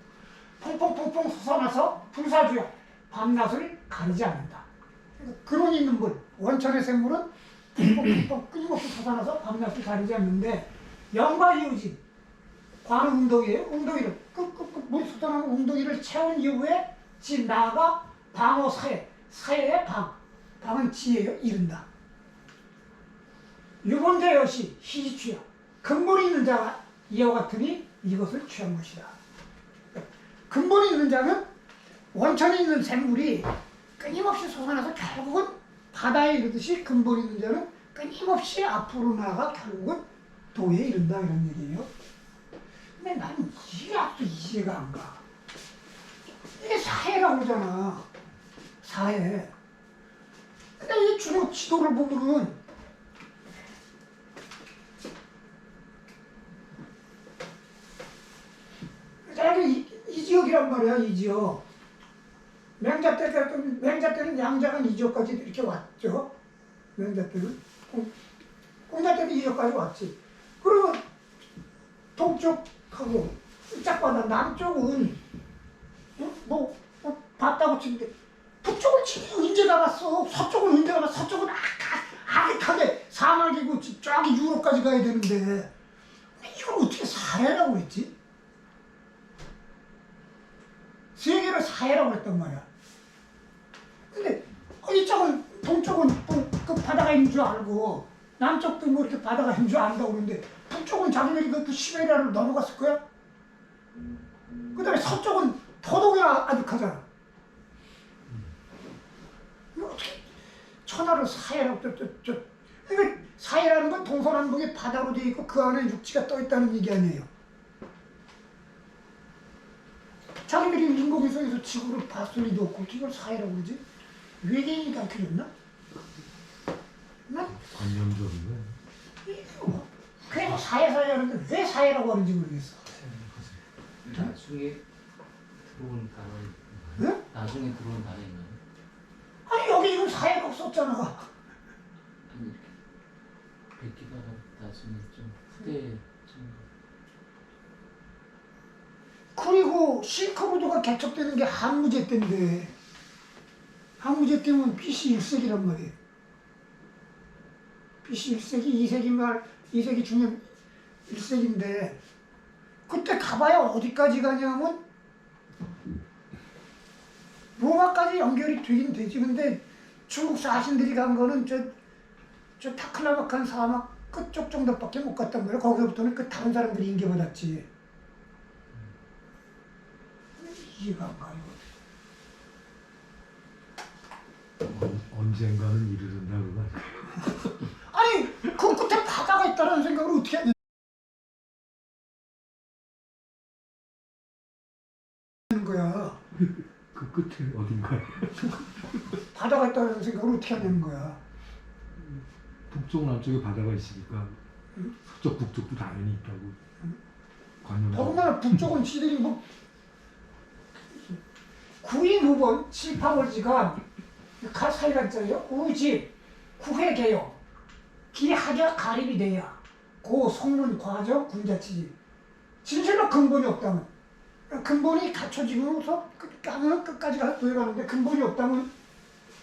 솟아나서 불사주야. 밤낮을 가리지 않는다. 근원이 있는 물, 원천의 샘물은 퐁퐁퐁 끊임없이 솟아나서 밤낮을 가리지 않는데 영과 이유지. 관은 웅덩이에요. 웅덩이를 물이 솟아나는 웅덩이를 채운 이후에 지 나아가 방어 사해의 방은 지혜요. 이른다. 유본자 여시 희지취야. 근본이 있는 자가 이와 같으니 이것을 취한 것이다. 근본이 있는 자는 원천이 있는 샘물이 끊임없이 솟아나서 결국은 바다에 이르듯이 근본이 있는 자는 끊임없이 앞으로 나아가 결국은 도에 이른다 이런 얘기예요. 근데 나는 이게 아직도 이해가 안 가. 이게 사해라고 그러잖아. 사해. 근데 이 주로 지도를 보면은 이 지역이란 말이야. 이 지역. 맹자 때는 양자간 이 지역까지 이렇게 왔죠. 맹자 때는. 공자 때는 이 지역까지 왔지. 그리고 동쪽하고 짝바다 남쪽은 봤다고 치는데 북쪽을 언제 가봤어? 서쪽은 언제 가봤어? 서쪽은 아득하게 사막이고 저기 유럽까지 가야 되는데 이걸 어떻게 사해라고 했지? 세계를 사해라고 했단 말이야. 근데 이쪽은 동쪽은 그 바다가 있는 줄 알고 남쪽도 뭐 이렇게 바다가 있는 줄 안다고 그러는데 북쪽은 자기들이 그 시베리아를 넘어갔을 거야? 그 다음에 서쪽은 더더욱이나 아득하잖아. 어떻게 천하를 사해라고 그러니까 사해라는 건 동서남북이 바다로 되어 있고 그 안에 육지가 떠 있다는 얘기 아니에요. 자기들이 인공위성에서 지구를 봤을 리도 없고 이걸 사해라고 그러지? 외계인이 가르쳐줬나? 관념적인 거야. 그래도 사해 하는데 왜 사해라고 하는지 모르겠어. 나중에 들어온 단어. 응? 나중에 들어온 단어인가요? 아니 여기 지금 사해가 없었잖아. 아니 백기가 나중에 좀 후대에 좀. 그리고 실크로드가 개척되는 게 한무제 때인데 한무제 때면 BC 1세기란 말이에요. BC 1세기, 2세기 말, 2세기 중년 1세기인데 그때 가봐야 어디까지 가냐면 로마까지 연결이 되긴 되지. 근데 중국 사신들이 간 거는 저 타클라마칸 사막 끝쪽 정도밖에 못 갔단 말이야. 거기서부터는 그 다른 사람들이 인계받았지. 이해가 안 가, 이거. 언젠가는 이르른다 그거. 아니 그 끝에 바다가 있다는 생각을 어떻게 하는 거야. 그 끝에 어딘가에 바다가 있다는 생각을 어떻게 하는 거야. 북쪽 남쪽에 바다가 있으니까 서쪽 북쪽도 당연히 있다고. 관념. 더군다나 북쪽은 지들이 뭐 9인 5번 7, 8월지간 사이간자예요. 우지 구회개요 기하야 가립이 돼야 고 성문 과정 군자치지. 진실로 근본이 없다면 근본이 갖춰지면서 끝까지 도해가는데 근본이 없다면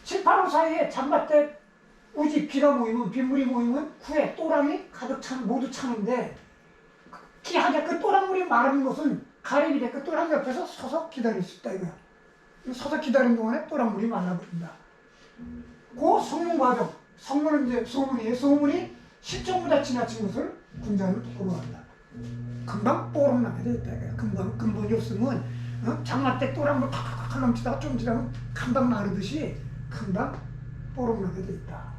7, 8월 사이에 잠바때 우지 비가 모이면 빗물이 모이면 구에 또랑이 가득 모두 차는데 기하야 그 또랑물이 마르는 것은 가립이 돼. 그 또랑 옆에서 서서 기다릴 수 있다 이거야. 서서 기다리는 동안에 또랑물이 말라버린다. 그 성문 과정, 성문은 이제 소문이에요. 소문이 실정보다 지나친 것을 군자는 고로한다. 금방 뽀록 나게 되겠다. 근본이 없으면 장마 때 또랑물 팍팍팍 넘치다가 좀 지나면 금방 마르듯이 금방 뽀록나게 돼 있다.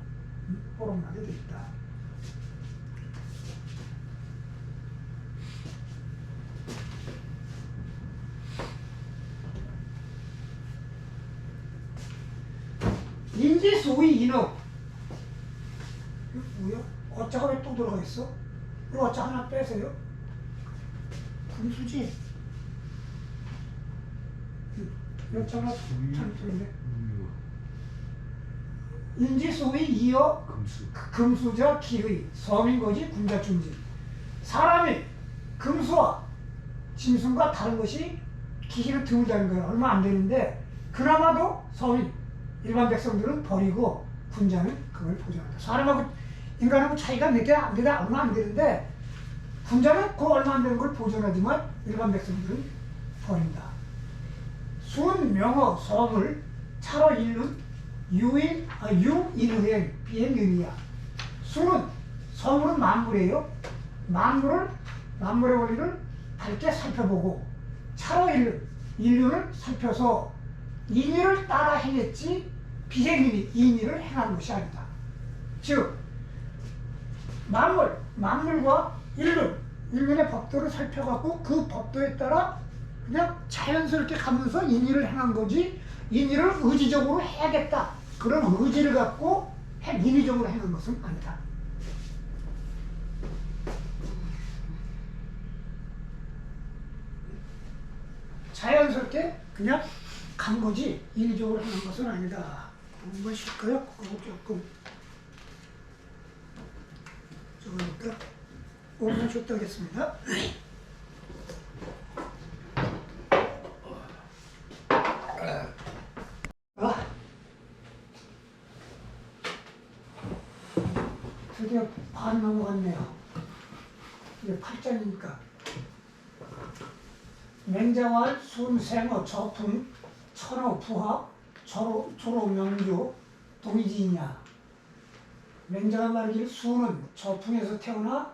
뽀록나게 돼 있다. 인지 소위 인어. 이거 뭐야? 어짜가 왜 또 들어가 있어? 이거 어짜 하나 빼세요. 금수지. 여차가 잘못했네. 인지 소위 이어 금수. 금수자 기의 서민거지 군자충지. 사람이 금수와 짐승과 다른 것이 기회를 드물다는 거예요. 얼마 안 되는데 그나마도 서민 일반 백성들은 버리고 군자는 그걸 보존한다. 사람하고 인간하고 차이가 몇 개 안 되다 얼마 안 되는데 군자는 그 얼마 안 되는 걸 보존하지만 일반 백성들은 버린다. 순, 명어, 성을 차로 읽는 유인의행 비행의미야. 순은 성물은 만물이에요. 만물의 원리를 밝게 살펴보고 차로 읽는 인류를 살펴서 인류를 따라 행했지 비행인이 인류를 행한 것이 아니다. 즉 만물과 인륜의 법도를 살펴갖고 그 법도에 따라 그냥 자연스럽게 가면서 인의를 행한 거지 인의를 의지적으로 해야겠다 그런 의지를 갖고 인위적으로 행한 것은 아니다. 자연스럽게 그냥 간 거지 인위적으로 행한 것은 아니다. 한번 쉴까요? 그거 조금 저거니까 5분 쉬었다 하겠습니다. 드디어 반 넘어갔네요. 이제 8장이니까 맹자왈, 순, 생어, 저풍, 천어, 부하, 조로, 명조, 동이지이냐. 맹자가 말하기를 순은 저풍에서 태어나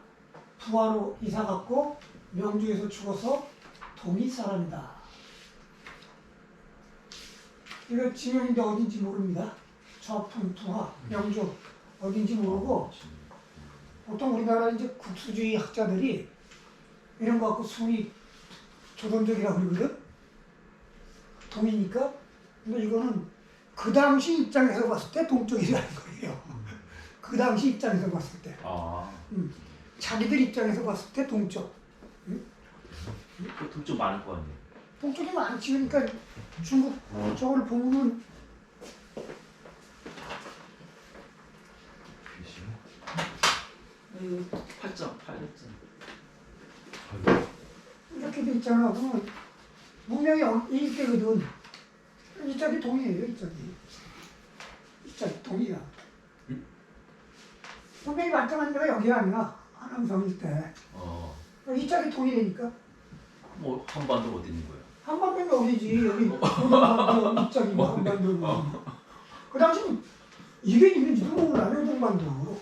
부하로 이사갔고 명조에서 죽어서 동이 사람이다. 이거 지명인데 어딘지 모릅니다. 저풍, 부하, 명조 어딘지 모르고 보통 우리나라 이제 국수주의 학자들이 이런 거 갖고 순이 조선족이라고 그러거든. 동이니까. 근데 이거는 그 당시 입장에서 봤을 때 동쪽이라는 거예요. 그 당시 입장에서 봤을 때. 자기들 입장에서 봤을 때 동쪽. 동쪽 많을 거 아니에요. 동쪽이 많지. 그러니까 중국 저걸 보면은 이거 8점. 이렇게 돼 있잖아. 그러면 문명이 일대거든. 이쪽이 동이에요. 이쪽이 동이야. 문명이 발전한 데가 여기가 아니야. 한남성일 때. 이쪽이 동이라니까. 뭐 한반도 어디 있는 거예요? 한반도는 어디지? 여기 동반도 이쪽이 한반도. 그 당시는 이게 있는지도 몰라요. 동반도.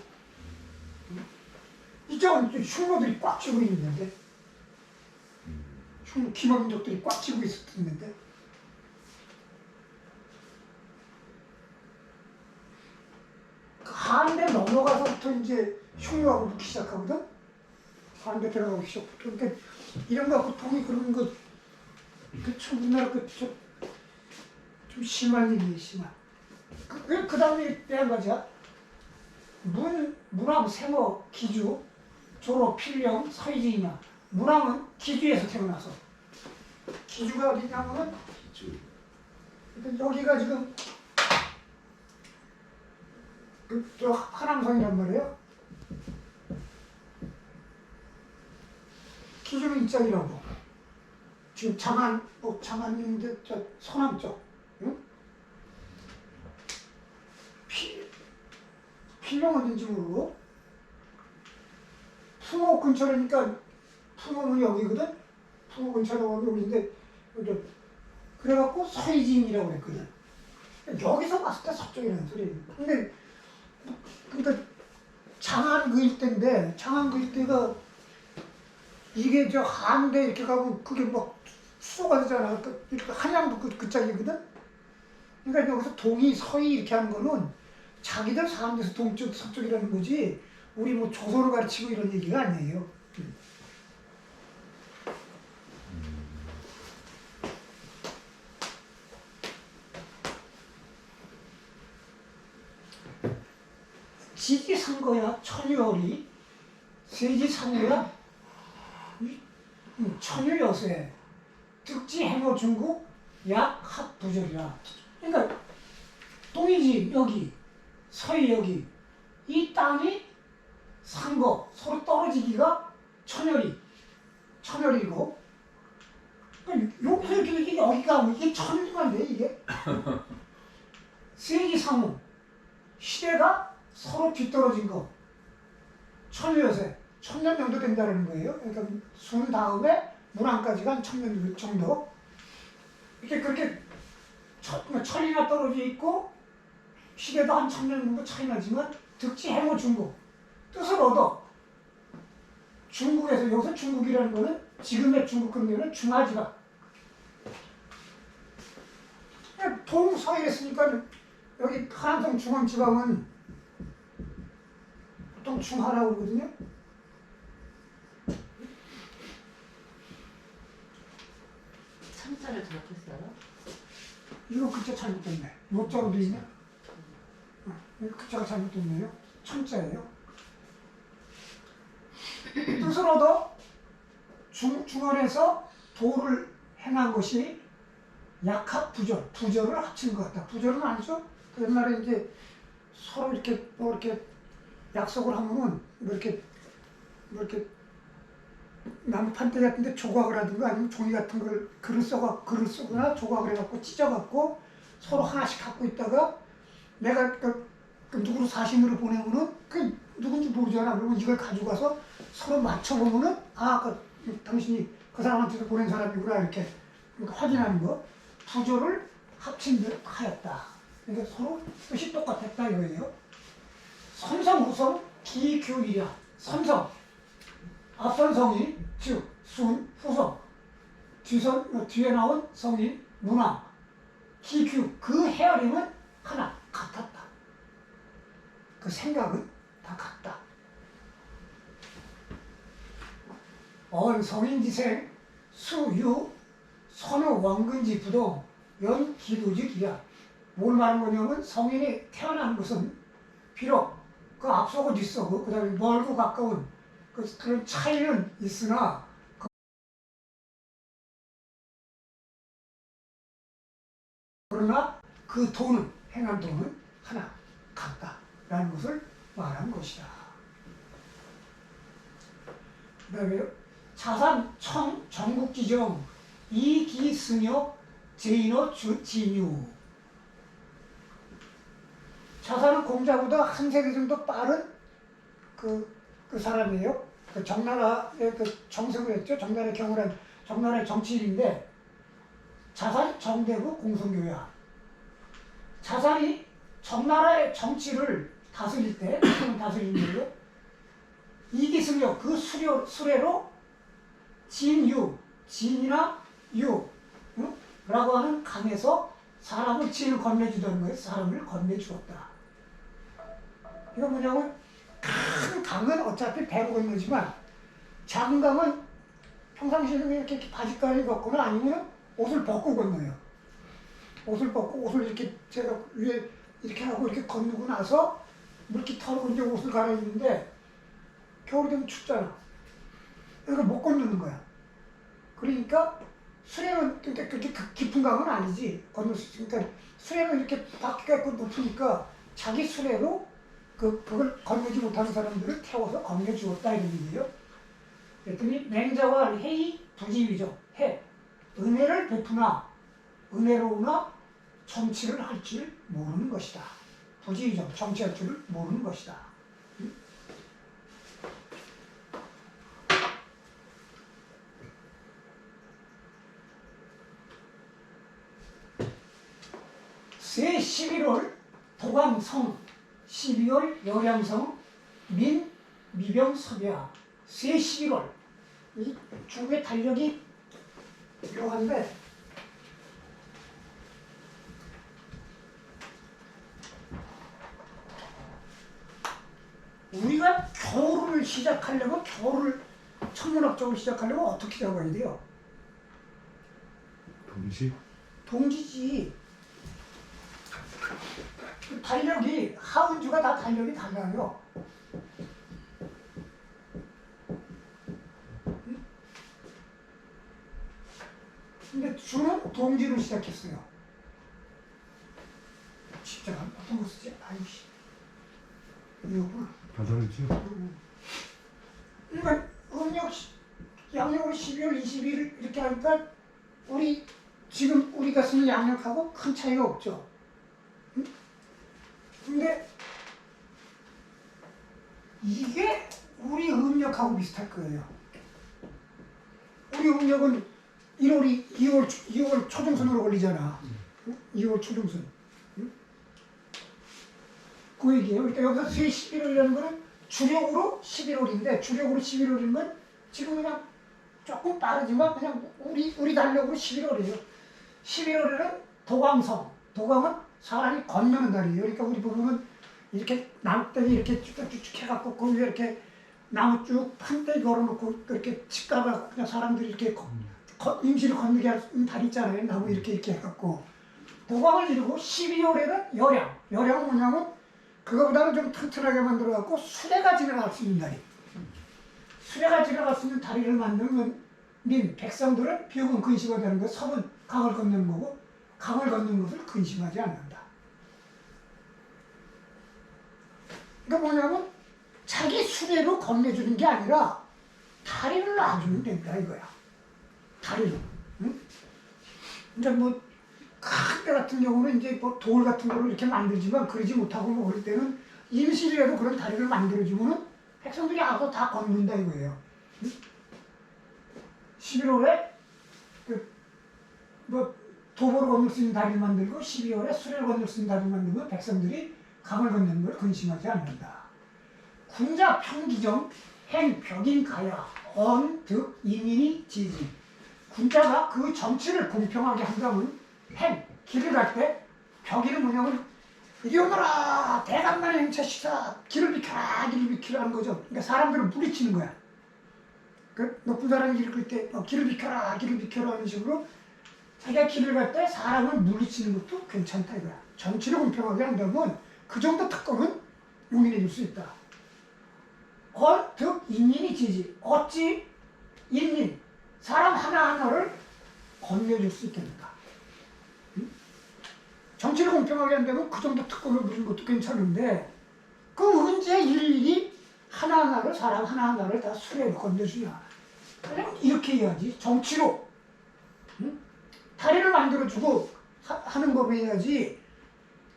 이쪽은 흉노들이 꽉 쥐고 있는데. 기마민족들이 꽉 쥐고 있었는데. 그 한대 넘어가서부터 이제 흉노하고 붙기 시작하거든. 한대 들어가기 시작부터. 그러니까 이런 거 갖고 동이 그러는 거, 참 우리나라 좀 심한 일이에요, 심한. 그 다음에 빼한 거죠. 문왕, 생어, 기주, 조로, 필령, 서이지이냐. 문왕은 기주에서 태어나서. 기주가 어디냐면은 여기가 지금 저 하남성이란 말이에요. 기주는 이쪽이라고. 지금 장안인데 저 서남 쪽. 응? 필령 어딘지 모르고. 풍호 근처라니까 풍호는 여기거든. 풍호 근처라고 여기인데 그래갖고 서이진이라고 그랬거든. 여기서 봤을 때 서쪽이라는 소리예요. 근데 그러니까 장안 그 일대인데 장안 그 일대가 이게 저 한대 이렇게 가면 그게 막 수소가 되잖아. 이렇게 한양도 그 짝이거든. 그러니까 여기서 동이 서이 이렇게 하는 거는 자기들 사는 데서 동쪽 서쪽이라는 거지 우리 뭐 조선을 가르치고 이런 얘기가 아니에요. 지지상거야 천유월이 세지상거야 천유여세 득지해모 중국 약합부절이라. 그러니까 동이지 여기 서이 여기 이 땅이 상거 서로 떨어지기가 천열이고 그러니까 여기서 이렇게 여기가 이게 천유가 돼 이게 세지상호 시대가 서로 뒤떨어진 거 천유여세 1000년 정도 된다는 거예요. 그러니까 순 다음에 문왕까지가 한 1000년 정도 이렇게 그렇게 천이나 떨어져 있고 시대도 한 1000년 정도 차이 나지만 득지 해모 중국 뜻을 얻어 중국에서 여기서 중국이라는 거는 지금의 중국 그러면 중아지가 동서에 있으니까 여기 한성 중앙지방은 보통 중하라고 그러거든요. 참자를 저렇게 써요? 이거 글자 잘못됐네. 요자로 돼 있네. 이거 글자가 잘못됐네요. 천자예요. 뜻을 얻어 중원에서 도를 행한 것이 약합부절, 부절을 합친 것 같다. 부절은 아니죠. 그 옛날에 이제 서로 이렇게 뭐 이렇게 약속을 하면은 뭐 이렇게 나무 판대 같은데 조각을 하든가 아니면 종이 같은 걸 글을 쓰거나 조각을 해갖고 찢어갖고 서로 하나씩 갖고 있다가 내가 그 누구를 사신으로 보내면은 그 누군지 모르잖아. 그러면 이걸 가지고 가서 서로 맞춰보면은 당신이 그 사람한테 보낸 사람이구나 이렇게 확인하는 거. 부조를 합친 듯 하였다. 그러니까 서로 뜻이 똑같았다 이거예요. 선성, 후성, 기, 규, 이랴. 선성. 앞선 성인, 즉, 순, 후성. 뒤에 나온 성인, 문왕. 기, 규. 그 헤아림은 하나, 같았다. 그 생각은 다 같다. 성인지생, 수, 유, 선우, 원근지, 부동, 연, 기도직이야. 뭘 말하는 거냐면 성인이 태어나는 것은 비록 그 앞서고 뒤서고 그 다음에 멀고 가까운 그런 차이는 있으나 그러나 그 도는 행한 도는 하나 같다라는 것을 말한 것이다. 그 다음에 자산, 청, 전국지정, 이기승역, 제인어, 진유. 자산은 공자보다 한 세대 정도 빠른 그 사람이에요. 그 정나라의 그 정석을 했죠. 정나라의 경우는 정나라의 정치인인데 자산 정대부 공성교야. 자산이 정나라의 정치를 다스릴 때 다스리는 거예요. 이기승역 그 수레로 진유, 진이나 유 라고 하는 강에서 사람을 진을 건네주던 거예요. 사람을 건네주었다. 이건 뭐냐면 큰 강은 어차피 배로 건너지만 작은 강은 평상시에 이렇게 바지가를 걷거나 아니면 옷을 벗고 건너요. 옷을 벗고 옷을 이렇게 제가 위에 이렇게 하고 이렇게 건너고 나서 물기 털고 이제 옷을 갈아입는데 겨울이 되면 춥잖아. 그러니까 못 건너는 거야. 그러니까 수레는 그렇게 깊은 강은 아니지. 건널 수 있으니까 수레는 이렇게 바퀴가 있고 높으니까 자기 수레로 그걸 건너지 못하는 사람들을 태워서 건너주었다 이런 얘기예요. 그랬더니 맹자와 해이 부지위죠. 해. 은혜를 베푸나 은혜로우나 정치를 할 줄 모르는 것이다. 부지위죠. 정치할 줄을 모르는 것이다. 새 11월 도광성 12월 열양성 미병섭야 새 11월 이 중국의 달력이 묘한데 우리가 겨울을 시작하려면 겨울을 천문학적으로 시작하려면 어떻게 잡아야 돼요? 동시 동지지. 달력이 하은주가 다 달력이 달라요. 응? 근데 주는 동지로 시작했어요. 진짜 어떤 거 쓰지? 아이씨. 이거구나. 가다르죠. 그러니까 양력으로 12월 20일 이렇게 하니까 지금 우리가 쓰는 양력하고 큰 차이가 없죠. 응? 근데 이게 우리 음력하고 비슷할 거예요. 우리 음력은 2월 초중순으로 걸리잖아. 응? 2월 초중순. 응? 그 얘기예요. 그러니까 여기서 11월이라는 거는 주력으로 11월인데 주력으로 11월이면 지금 그냥 조금 빠르지만 그냥 우리 달력으로 11월이에요. 11월에는 도광성. 도광은 사람이 건너는 달이에요. 그러니까 우리 보면 이렇게 나무떼기 이렇게 쭉쭉쭉 해갖고 그 위에 이렇게 나무 쭉 판떼기 걸어놓고 그렇게 집 가갖고 그냥 사람들이 이렇게 임시로 건너게 하는 달 있잖아요. 나무 이렇게 해갖고 도광을 이루고 12월에는 여량. 여량은 뭐냐면 그거보다는 좀 튼튼하게 만들어갖고 수레가 지나갈 수 있는 다리. 수레가 지나갈 수 있는 다리를 만들면 백성들은 비용은 근심하지 않는 거, 섬은 강을 건너는 거고 강을 건너는 것을 근심하지 않는다. 그러니까 뭐냐면 자기 수레로 건네주는 게 아니라 다리를 놔주면 된다 이거야. 다리를. 응? 이제 뭐 큰 데 같은 경우는 이제 뭐 돌 같은 거를 이렇게 만들지만 그러지 못하고 뭐 그럴 때는 임시리라도 그런 다리를 만들어주면은 백성들이 알아서 다 걷는다 이거예요. 응? 11월에 뭐 도보를 건널 수 있는 다리를 만들고 12월에 수레를 건널 수 있는 다리를 만들면 백성들이 강을 건너는 걸 근심하지 않는다. 군자 평기정 행 벽인 가야 언 득 이민이 지지. 군자가 그 정치를 공평하게 한다면 행 길을 갈 때 벽이는 뭐냐면 이리 오너라 대간만의 행차시다 길을 비켜라 길을 비켜라 하는 거죠. 그러니까 사람들을 물리치는 거야. 그 높은 사람이 길을 끌 때 길을 비켜라 길을 비켜라 하는 식으로 자기가 길을 갈 때 사람을 물리치는 것도 괜찮다 이거야. 정치를 공평하게 한다면 그 정도 특권은 용인해 줄 수 있다. 득 인민이 지지. 어찌 인민 사람 하나하나를 건네줄 수 있겠는가. 응? 정치를 공평하게 한다면 그 정도 특권을 누리는 것도 괜찮은데 그 언제 일일이 하나하나를 사람 하나하나를 다 수레로 건네주냐. 그냥 이렇게 해야지. 정치로 응? 다리를 만들어주고 하는 걸 해야지.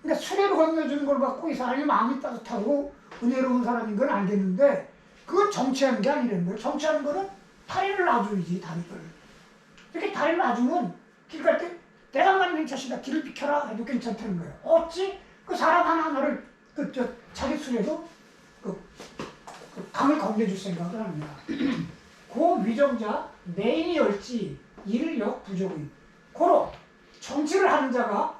그러니까 수레로 건네주는 걸 받고 이 사람이 마음이 따뜻하고 은혜로운 사람인 건 알겠는데 그건 정치하는 게 아니라는 거예요. 정치하는 거는 다리를 놔줘야지. 다리를. 이렇게 다리를 놔주면 길 갈 때 대강만 행차시다 길을 비켜라 해도 괜찮다는 거예요. 어찌 그 사람 하나하나를 자기 수레도 강을 건네줄 생각을 합니다. 고 위정자 내인이 열지 이를 역 부족이. 고로 정치를 하는 자가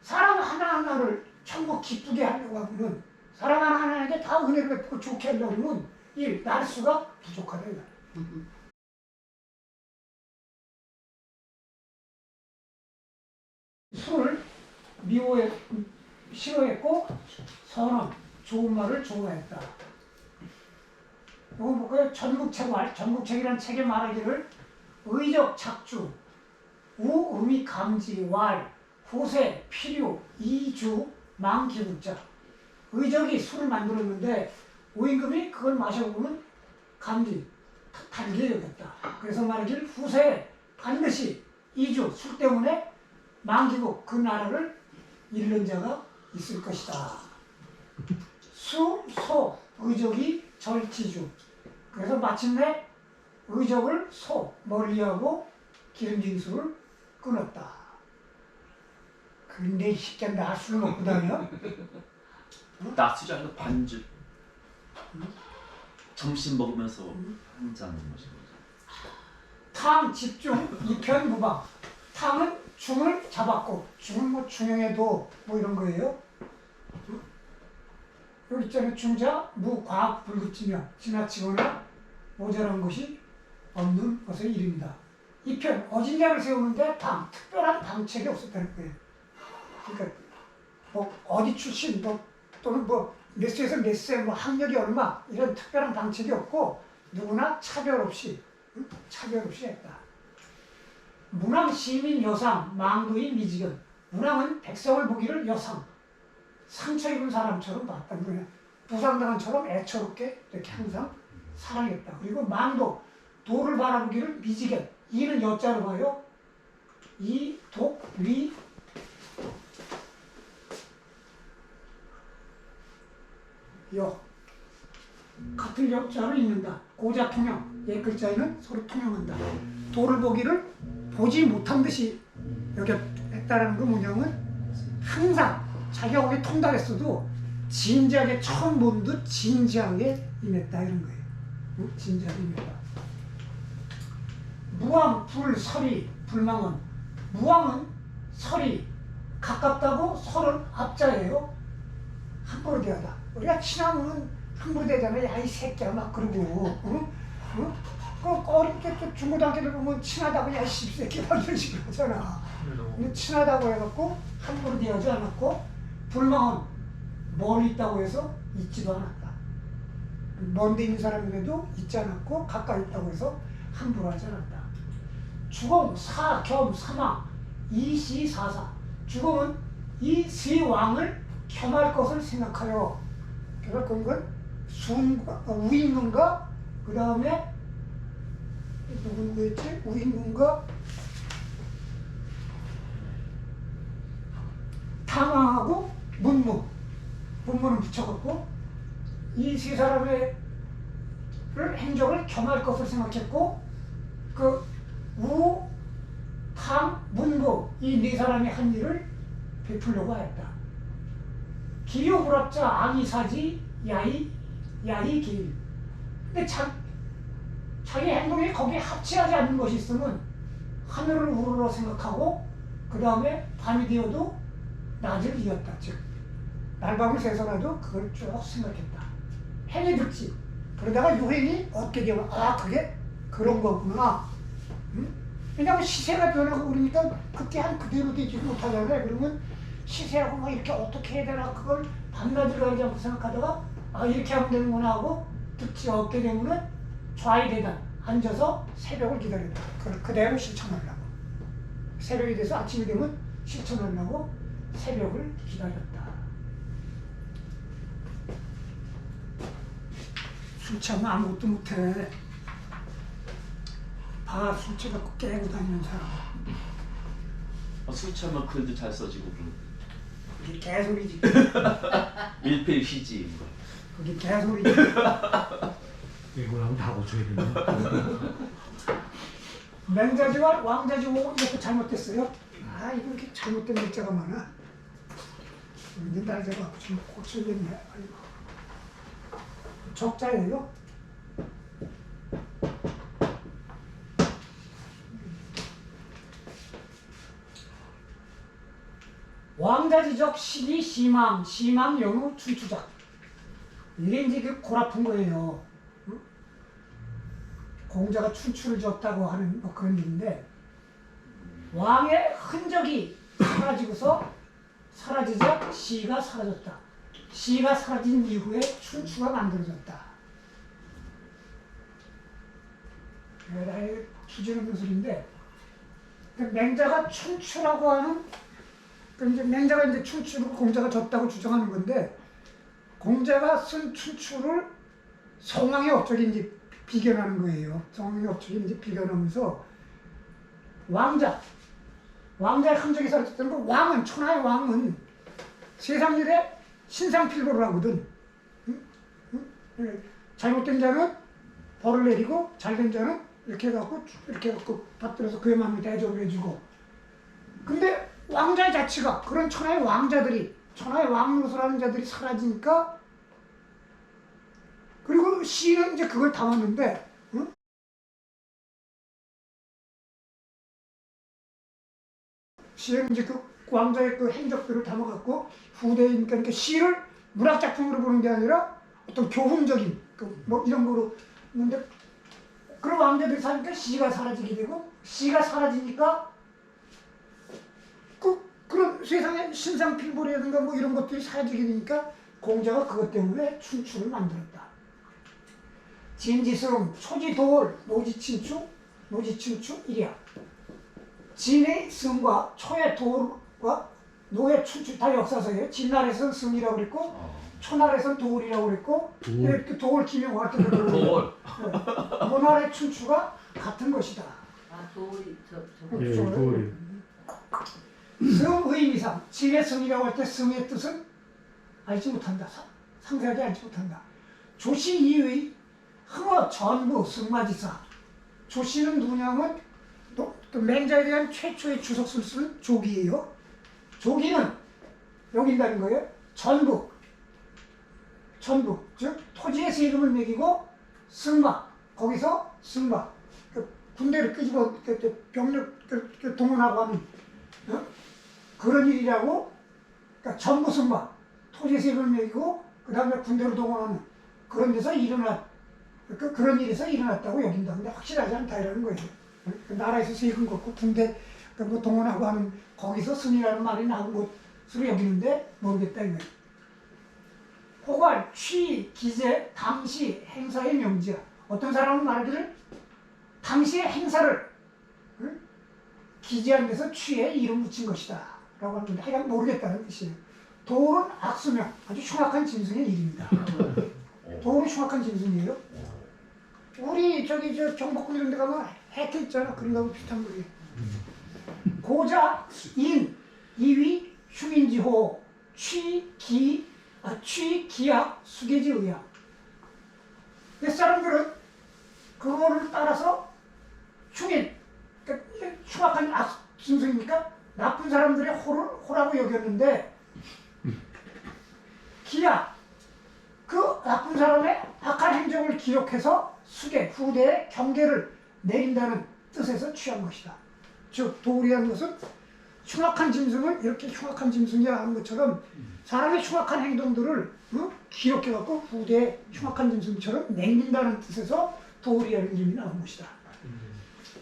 사람 하나하나를 천국 기쁘게 하려고 하면 사람 하나하나에게 다 은혜를 베푸고 좋게 하려고 하면 이 날수가 부족하다 이거야. 술을 싫어했고 선언 좋은 말을 좋아했다. 이거 볼까요? 전국책말, 전국책이라는 책에 말하기를 의적 착주, 우, 음이 감지, 왈, 후세, 필요, 이주, 망기국자. 의적이 술을 만들었는데 오임금이 그걸 마셔보면 감지, 달게 여겼다. 그래서 말하기를 후세, 반드시 이주, 술 때문에 망기국, 그 나라를 잃는 자가 있을 것이다. 수, 소, 의적이 절지주. 그래서 마침내 의적을 멀리하고 기름진 술을 끊었다. 근데 이 새끼야 낮술을 먹고 다녀? 낮술이 아니고 반주. 점심 먹으면서 한 잔 마시는 거죠. 탕 집중, 이편 무방. 탕은 중을 잡았고, 중은 뭐 중형의 도, 뭐 이런 거예요. 여기 있잖아요. 중자, 무과학 불급지면 지나치거나 모자란 것이 없는 것의 이름이다. 이편, 어진자를 세우는데 특별한 방책이 없었다는 거예요. 그러니까 뭐 어디 출신, 뭐 또는 뭐 몇 세에서 몇 세, 뭐 학력이 얼마 이런 특별한 방책이 없고 누구나 차별 없이 했다. 문왕 시민 여상, 망도인 미지견. 문왕은 백성을 보기를 여상, 상처 입은 사람처럼 봤다는 거예요. 부상당한 처럼 애처롭게 이렇게 항상 사랑했다. 그리고 망도, 도를 바라보기를 미지견. 이는 여자로 봐요. 이, 독, 위, 여. 같은 여자로 읽는다. 고자 통영. 옛 글자에는 서로 통용한다. 도를 보기를 보지 못한 듯이 여겼다라는 그 문형은 항상 자기가 거기 통달했어도 진지하게 처음 본 듯 진지하게 임했다 이런 거예요. 진지하게 임했다. 무왕, 불, 설이, 불망은. 무왕은 설이 가깝다고 설은 앞자예요. 함부로 대하다. 우리가 친하면 함부로 대잖아요. 야 이 새끼야 막 그러고. 그 어릴 때 중고등학교 때 보면 친하다고 야 씹새끼 막 이런 식으로 하잖아. 근데 친하다고 해갖고 함부로 대하지 않았고, 불망은 멀리 있다고 해서 있지도 않았다. 먼데 있는 사람인데도 있지 않았고 가까이 있다고 해서 함부로 하지 않았다. 주공, 사, 겸, 사망, 이시, 사사. 주공은 이 세 왕을 겸할 것을 생각하여. 그래서 그건 우임금과 그 다음에 누구였지? 우임금과 탕왕하고 문무. 문무는 붙여갖고 이 세 사람의 행적을 겸할 것을 생각했고, 그 우, 탕, 문무 이 네 사람이 한 일을 베풀려고 하였다. 기묘불합자, 앙이사지, 야이, 기일. 근데 자기 행동이 거기에 합치하지 않는 것이 있으면 하늘을 우러러 생각하고 그 다음에 밤이 되어도 낮을 이었다. 즉 날밤을 새서라도 그걸 쭉 생각했다. 행이 듣지. 그러다가 유행이 얻게 되면 그게 그런 거구나. 응? 왜냐하면 시세가 변하고 그러니까 그때 한 그대로 되지 못하잖아요. 그러면 시세하고 막 이렇게 어떻게 해야 되나 그걸 밤낮을 가리지 않고 생각하다가 이렇게 하면 되는구나 하고 듣지 얻게 되면은 좌이대단 앉아서 새벽을 기다린다. 그대로 실천하려고. 새벽이 돼서 아침이 되면 실천하려고 새벽을 기다렸다. 술 취하면 아무것도 못해. 술 취해갖고 깨고 다니는 사람. 술 취하면 글도 잘 써지고 그런. 그게 개소리지. 일필휘지. 그게 개소리지. 이거 하면 다 고쳐야 된다. 맹자지와 왕자지 이것도 잘못됐어요. 이거 이렇게 잘못된 글자가 많아. 이제 날짜가 좀 고쳐야겠네. 적자예요. 왕자지적 시기 시망, 시망 연후 춘추작. 이게 이제 그 골아픈 거예요. 응? 공자가 춘추를 줬다고 하는 뭐 그런 일인데, 왕의 흔적이 사라지자 시가 사라졌다. 시가 사라진 이후에 춘추가 만들어졌다. 나의 기준은 무술인데, 맹자가 춘추라고 하는, 이제 맹자가 이제 춘추를 공자가 줬다고 주장하는 건데, 공자가 쓴 춘추를 성왕의 업적이 이제 비견하는 거예요. 성왕의 업적이 이제 비견하면서 왕자의 흔적이 사라졌다는 거. 왕은, 천하의 왕은 세상 일에 신상필고를 하거든. 잘못된 자는 벌을 내리고 잘된 자는 이렇게 해갖고 받들어서 그의 마음을 대접을 해주고. 근데 왕자의 자치가, 그런 천하의 왕자들이, 천하의 왕노릇을 하는 자들이 사라지니까, 그리고 시는 이제 그걸 담았는데, 시에는 이제 그 왕자의 그 행적들을 담아갖고 후대인 그러니까 시를 문학 작품으로 보는 게 아니라 어떤 교훈적인 그 뭐 이런 거로 있는데 그런 왕자들이 사니까 시가 사라지게 되고 시가 사라지니까 그런 세상의 신상필벌이라든가 뭐 이런 것들이 사라지게 되니까 공자가 그것 때문에 춘추를 만들었다. 진지승, 초지도월, 노지친추, 노지춘추 일이야. 진의 승과 초의 도월과 노의 춘추 다 역사서예요. 진날에서는 승이라고 그랬고 초날에서는 도월이라고 그랬고 이렇게 도월 기명 같은 거 도월. 노날의 춘추가 같은 것이다. 아 도울이 예, 도월이. 승의 미상, 진의 승이라고 할 때 승의 뜻은 알지 못한다. 상세하게 알지 못한다. 조시 이의 흥어 전부 승마지사. 조시는 누구냐면 또 맹자에 대한 최초의 주석수를 쓰는 조기예요. 조기는 여기 있다는 거예요. 전부, 즉 토지에서 이름을 매기고 승마, 거기서 승마, 그 군대를 끄집어 병력 동원하고 하는 그런 일이라고. 그러니까 전부 승마, 토지에서 이름을 매기고 그 다음에 군대로 동원하는 그런 데서 그런 일에서 일어났다고 여긴다. 근데 확실하지 않다 이라는 거예요. 그 나라에서 세금 걷고 군대 뭐 동원하고 하는 거기서 승이라는 말이 나온 것으로 여기는데 모르겠다 이거예요. 호괄, 취, 기재, 당시 행사의 명지야. 어떤 사람은 말하기를 당시의 행사를 기재한 데서 취에 이름 붙인 것이다 라고 하는데 하여간 모르겠다는 뜻이에요. 도울은 악수명, 아주 흉악한 짐승의 이름이다. 도울은 흉악한 짐승이에요. 우리 저 경복궁 이런 데 가면 해태 있잖아. 그런 거하고 비슷한 거예요. 고자, 인, 이위, 흉인지호, 취기약, 수계지의약. 옛사람들은 그거를 따라서 흉인, 그러니까 흉악한 짐승이니까 나쁜 사람들의 호라고 여겼는데 기약, 그 나쁜 사람의 악한 행적을 기록해서 후대에 경계를 내린다는 뜻에서 취한 것이다. 즉 도울이라는 것은 흉악한 짐승을 이렇게 흉악한 짐승이야 하는 것처럼 사람의 흉악한 행동들을 기록해갖고 후대에 흉악한 짐승처럼 남긴다는 뜻에서 도울이라는 이름이 나온 것이다.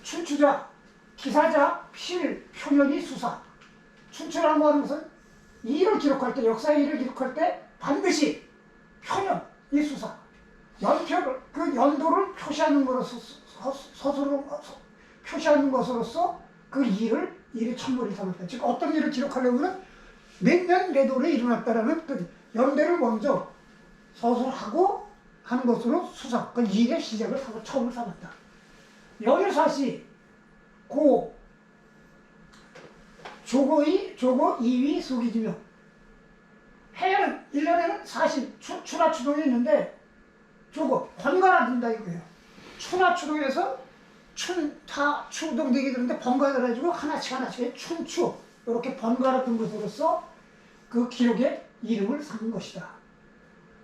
춘추자, 기사자, 필, 표면이 수사. 춘추라고 하는 것은 일을 기록할 때, 역사의 일을 기록할 때 반드시 표면이 수사. 연표를, 그 연도를 표시하는 것으로서 그 일의 첫머리 삼았다. 즉 어떤 일을 기록하려면 몇 년 몇 월에 일어났다라는 그 연대를 먼저 서술하고 하는 것으로 수사, 그 일의 시작을 처음을 삼았다. 여유사시, 고, 조거 2위 수기지명. 해에는 1년에는 40, 추나 추동이 있는데 조거, 번갈아 든다 이거예요. 추나 추동에서 춘타 추동 되게 되는데 번갈아 가지고 하나씩 춘추 이렇게 번갈아 든 것으로서 그 기록에 이름을 삼은 것이다.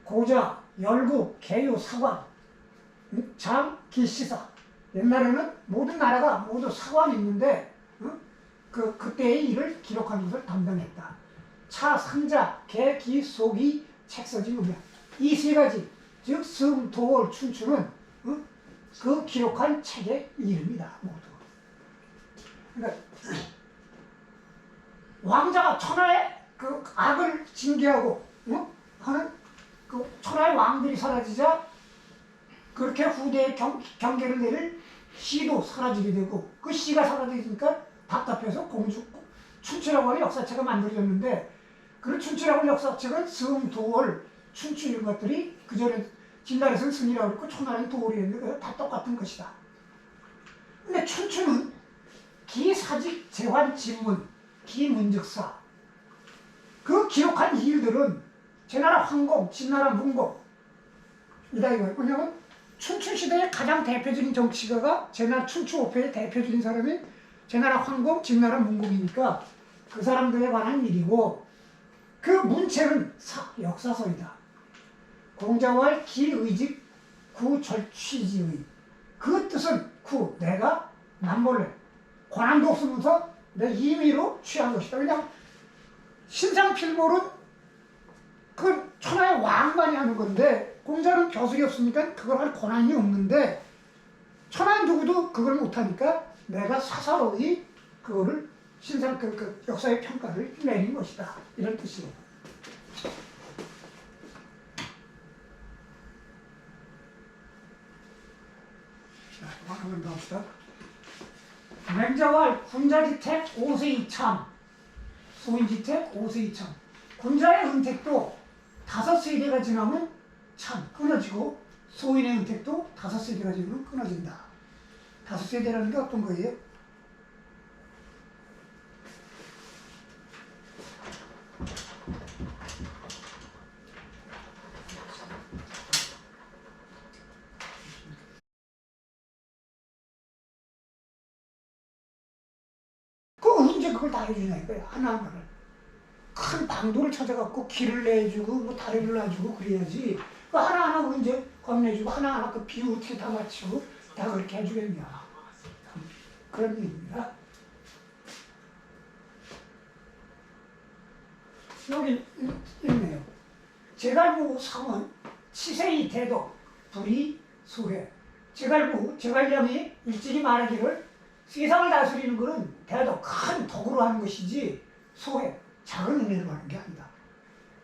고자, 열국, 개유, 사관, 장, 기시사. 옛날에는 모든 나라가 모두 사관이 있는데 그때의 일을 기록하는 것을 담당했다. 차, 상자, 개, 기, 소기, 책서지, 음양. 이 세 가지, 즉 승, 도월, 춘추는 그 기록한 책의 이름이다. 모두. 그러니까 왕자가 천하의 그 악을 징계하고 하는 그 천하의 왕들이 사라지자 그렇게 후대에 경계를 내릴 시도 사라지게 되고 그 시가 사라지니까 답답해서 춘추라고 하는 역사체가 만들어졌는데 그 춘추라고 하는 역사체가 승, 도월, 춘추 이런 것들이 그전에 진날에서는 승이라고 그랬고 초날에는 도월이었는데 다 똑같은 것이다. 근데 춘추는 기사직, 재환, 진문, 기문즉사 그 기록한 일들은 제나라 황공, 진나라 문공 이다 이거예요. 왜냐면 춘추 시대의 가장 대표적인 정치가가 제나라 춘추오패의 대표적인 사람이 제나라 황공, 진나라 문공이니까 그 사람들에 관한 일이고 그 문체는 역사서이다. 공자왈 기의직 구절취지의 그 뜻은 내가 남몰래 권한도 없으면서 내 임의로 취한 것이다. 왜냐하면 신상필몰은 그 천하의 왕만이 하는 건데 공자는 벼슬이 없으니까 그걸 할 권한이 없는데 천하 누구도 그걸 못하니까 내가 사사로이 그거를 신상 그 역사의 평가를 내린 것이다. 이런 뜻이에요. 자, 하나만 더 합시다. 맹자왈 군자지택 5세 이참, 소인지택 5세 이참. 군자의 은택도 5세대가 지나면 참 끊어지고 소인의 은택도 5세대가 지나면 끊어진다. 5세대라는 게 어떤 거예요? 그 언제 그걸 다 해주냐 이거야. 하나하나를. 큰 방도를 찾아갖고 길을 내주고 뭐 다리를 놔주고 그래야지. 그 하나하나 언제 건네주고 하나하나 그 비유 어떻게 다 맞추고 다 그렇게 해주겠냐. 그런 얘기입니다. 여기 있네요. 제갈부 상은 치세이 대도 불이 소해. 제갈량이 일찍이 말하기를 세상을 다스리는 것은 대도 큰 덕으로 하는 것이지 소해 작은 은혜로 하는 게 아니다.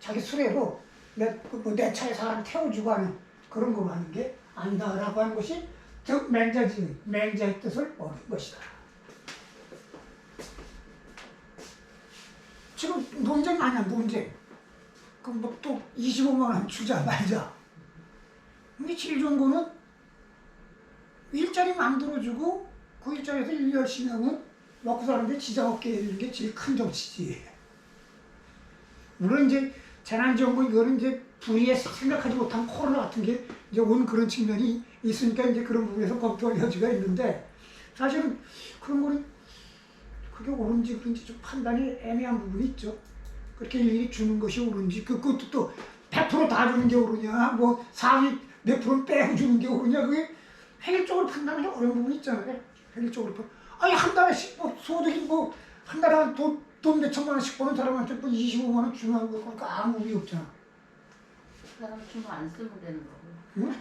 자기 수레로 내 차에 사람 태워주고 하는 그런 거 하는 게 아니다라고 하는 것이 즉 맹자의 뜻을 얻은 것이다. 지금 논쟁 아니야 논쟁. 그럼 뭐 또 25만 원 주자 말자. 근데 제일 좋은 거는 일자리 만들어주고 그 일자리에서 일 열심히 하면 먹고 사는데 지장 없게 해주는 게 제일 큰 정치지. 물론 이제 재난지원금 이거는 이제 불의에 생각하지 못한 코로나 같은 게 이제 온 그런 측면이 있으니까 이제 그런 부분에서 검토할 여지가 있는데 사실은 그런 거는 그게 옳은지 그런지 좀 판단이 애매한 부분이 있죠. 그렇게 일일이 주는 것이 옳은지 그것도 또 100%다 주는 게 옳으냐 뭐 상위 몇 프로 빼고 주는 게 옳으냐 그게 획일적으로 판단하기 어려운 부분이 있잖아요. 획일적으로 아니 한 달에 뭐 소득이 뭐 한 달에 돈 몇천만 원씩 버는 사람한테 뭐 25만 원 주는 거 그러니까 아무 의미 없잖아. 그 사람 준거 안 쓰면 되는 거고. 응?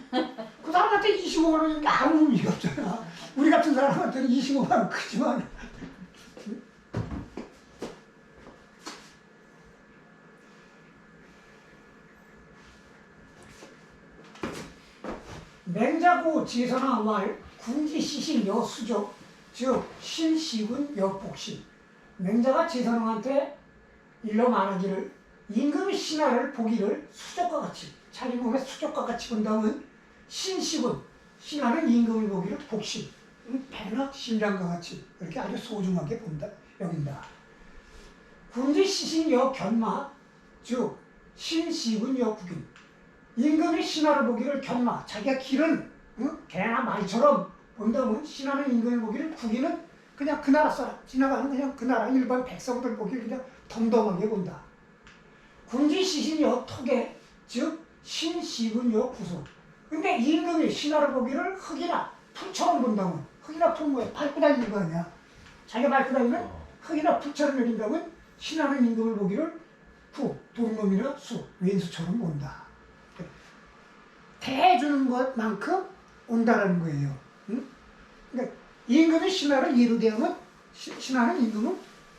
그 사람한테 25만 원이니까 아무 의미가 없잖아. 우리 같은 사람한테는 25만 원 크지만 맹자고 지선아 왈 군지시신 여수족 즉 신시군 여복신. 맹자가 지선왕한테 일러 말하기를 임금의 신하를 보기를 수족과 같이 자기 몸에 수족과 같이 본다면 신시군 신하는 임금을 보기를 복신 배나 신랑과 같이 그렇게 아주 소중하게 본다 여긴다. 군지시신 여견마 즉 신시군 여국인. 임금이 신하를 보기를 견마, 자기가 길은 개나 말처럼 본다면 신하는 임금을 보기를 국인은 그냥 그 나라 사람, 지나가는 그냥 그 나라 일반 백성들 보기를 그냥 덤덤하게 본다. 군지시신여 토계, 즉 신시군여 구소. 근데 임금이 신하를 보기를 흙이나 풀처럼 본다면 흙이나 풀 뭐야? 밟고 다니는 거 아니야. 자기가 밟고 다니면 흙이나 풀처럼 여긴다면 신하는 임금을 보기를 푸, 돈놈이나 수, 왼수처럼 본다. 대해주는 것만큼 온다라는 거예요. 응? 그러니까 임금이 신하를 예로 대하면 신하는 임금을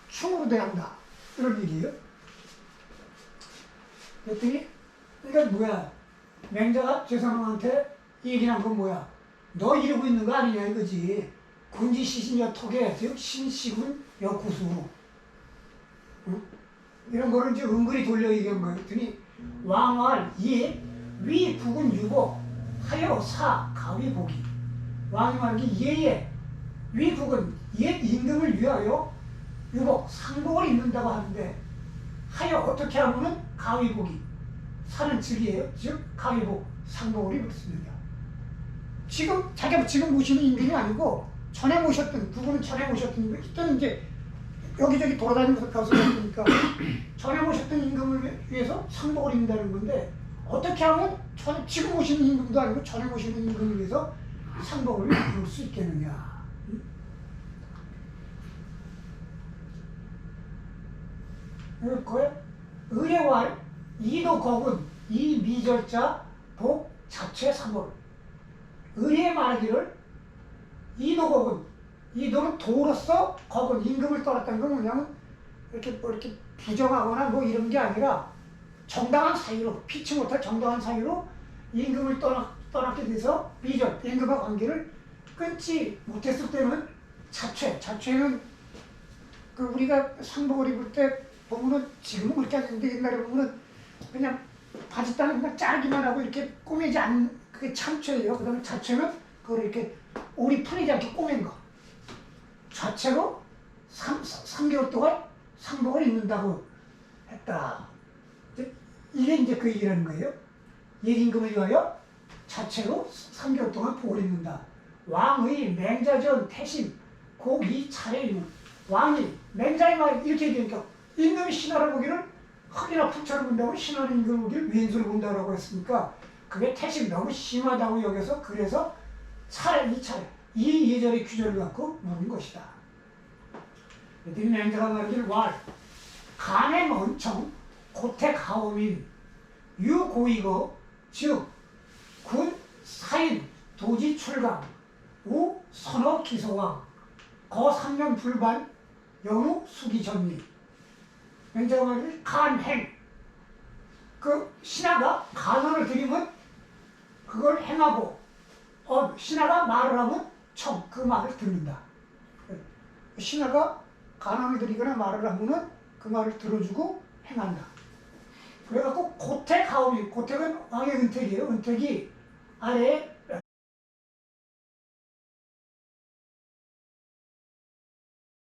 충으로 대한다. 이런 얘기예요. 그랬더니 그러니까 뭐야? 맹자가 제선왕한테 얘기한 건 뭐야? 너 이러고 있는 거 아니냐 이거지. 군지시신여 토계 즉 신시군 여구수. 응? 이런 거를 이제 은근히 돌려 얘기한 거예요. 그랬더니 왕활 이 위 국은 유복 하여 사 가위 보기. 왕이 말하기 예에 위 국은 옛 임금을 위하여 유복 상복을 입는다고 하는데 하여 어떻게 하면은 가위 보기 사는 즉이에요. 즉 가위복 상복을 입었습니다. 자기가 지금 모시는 임금이 아니고 전에 모셨던 그분은 전에 모셨던 임금 이때는 이제 여기저기 돌아다니면서 벼슬했으니까 전에 모셨던 임금을 위해서 상복을 입는다는 건데 어떻게 하면 지금 모시는 임금도 아니고 전에 모시는 임금을 위해서 상복을 입을 수 있겠느냐. 그거에 의례왈 이도 거군 이 미절자 복 자체 삼월 의례 말하기를 이도 거군 이도는 도로서 거군 임금을 떠났다는 건 뭐냐면 이렇게 뭐 이렇게 부정하거나 뭐 이런 게 아니라 정당한 사유로 피치 못할 정당한 사유로 임금을 떠났게 돼서 미절 임금과 관계를 끊지 못했을 때는 자체는 그 우리가 상복을 입을 때 보면은 지금은 그렇게 하는데 옛날에 보면은 그냥 바짓단을 그냥 짜기만 하고 이렇게 꼬매지 않는 그게 참체예요. 그다음에 자체는 그걸 이렇게 올이 풀리지 않게 꼬맨 거. 자체로 3개월 동안 상복을 입는다고 했다. 이게 이제 그 얘기라는 거예요. 예임금을 위하여 자체로 3개월 동안 복을 입는다. 왕의 맹자전 태신 고이 차례이면 왕이 맹자의 말 이렇게 얘기하니까 임금이 신하를 보기를 흑이나 풀처를 본다고 신하는 임금을 보기를 왼수를 본다고 했으니까 그게 태신 너무 심하다고 여겨서 그래서 차례 이 예절의 규절을 갖고 물은 것이다. 그랬더니 맹자가 말하기를 왈 간의 먼청 고택하오민 유고이거 즉 군 사인 도지 출강 우 선어 기소왕 거 3년 불반 영우 수기 전리 맹자가 말하기를 간행 그 신하가 간언을 드리면 그걸 행하고 신하가 말을 하면 그 말을 듣는다. 신하가 간언을 드리거나 말을 하면은 그 말을 들어주고 행한다. 그래갖고 고택하오미 고택은 왕의 은택이에요. 은택이 아래에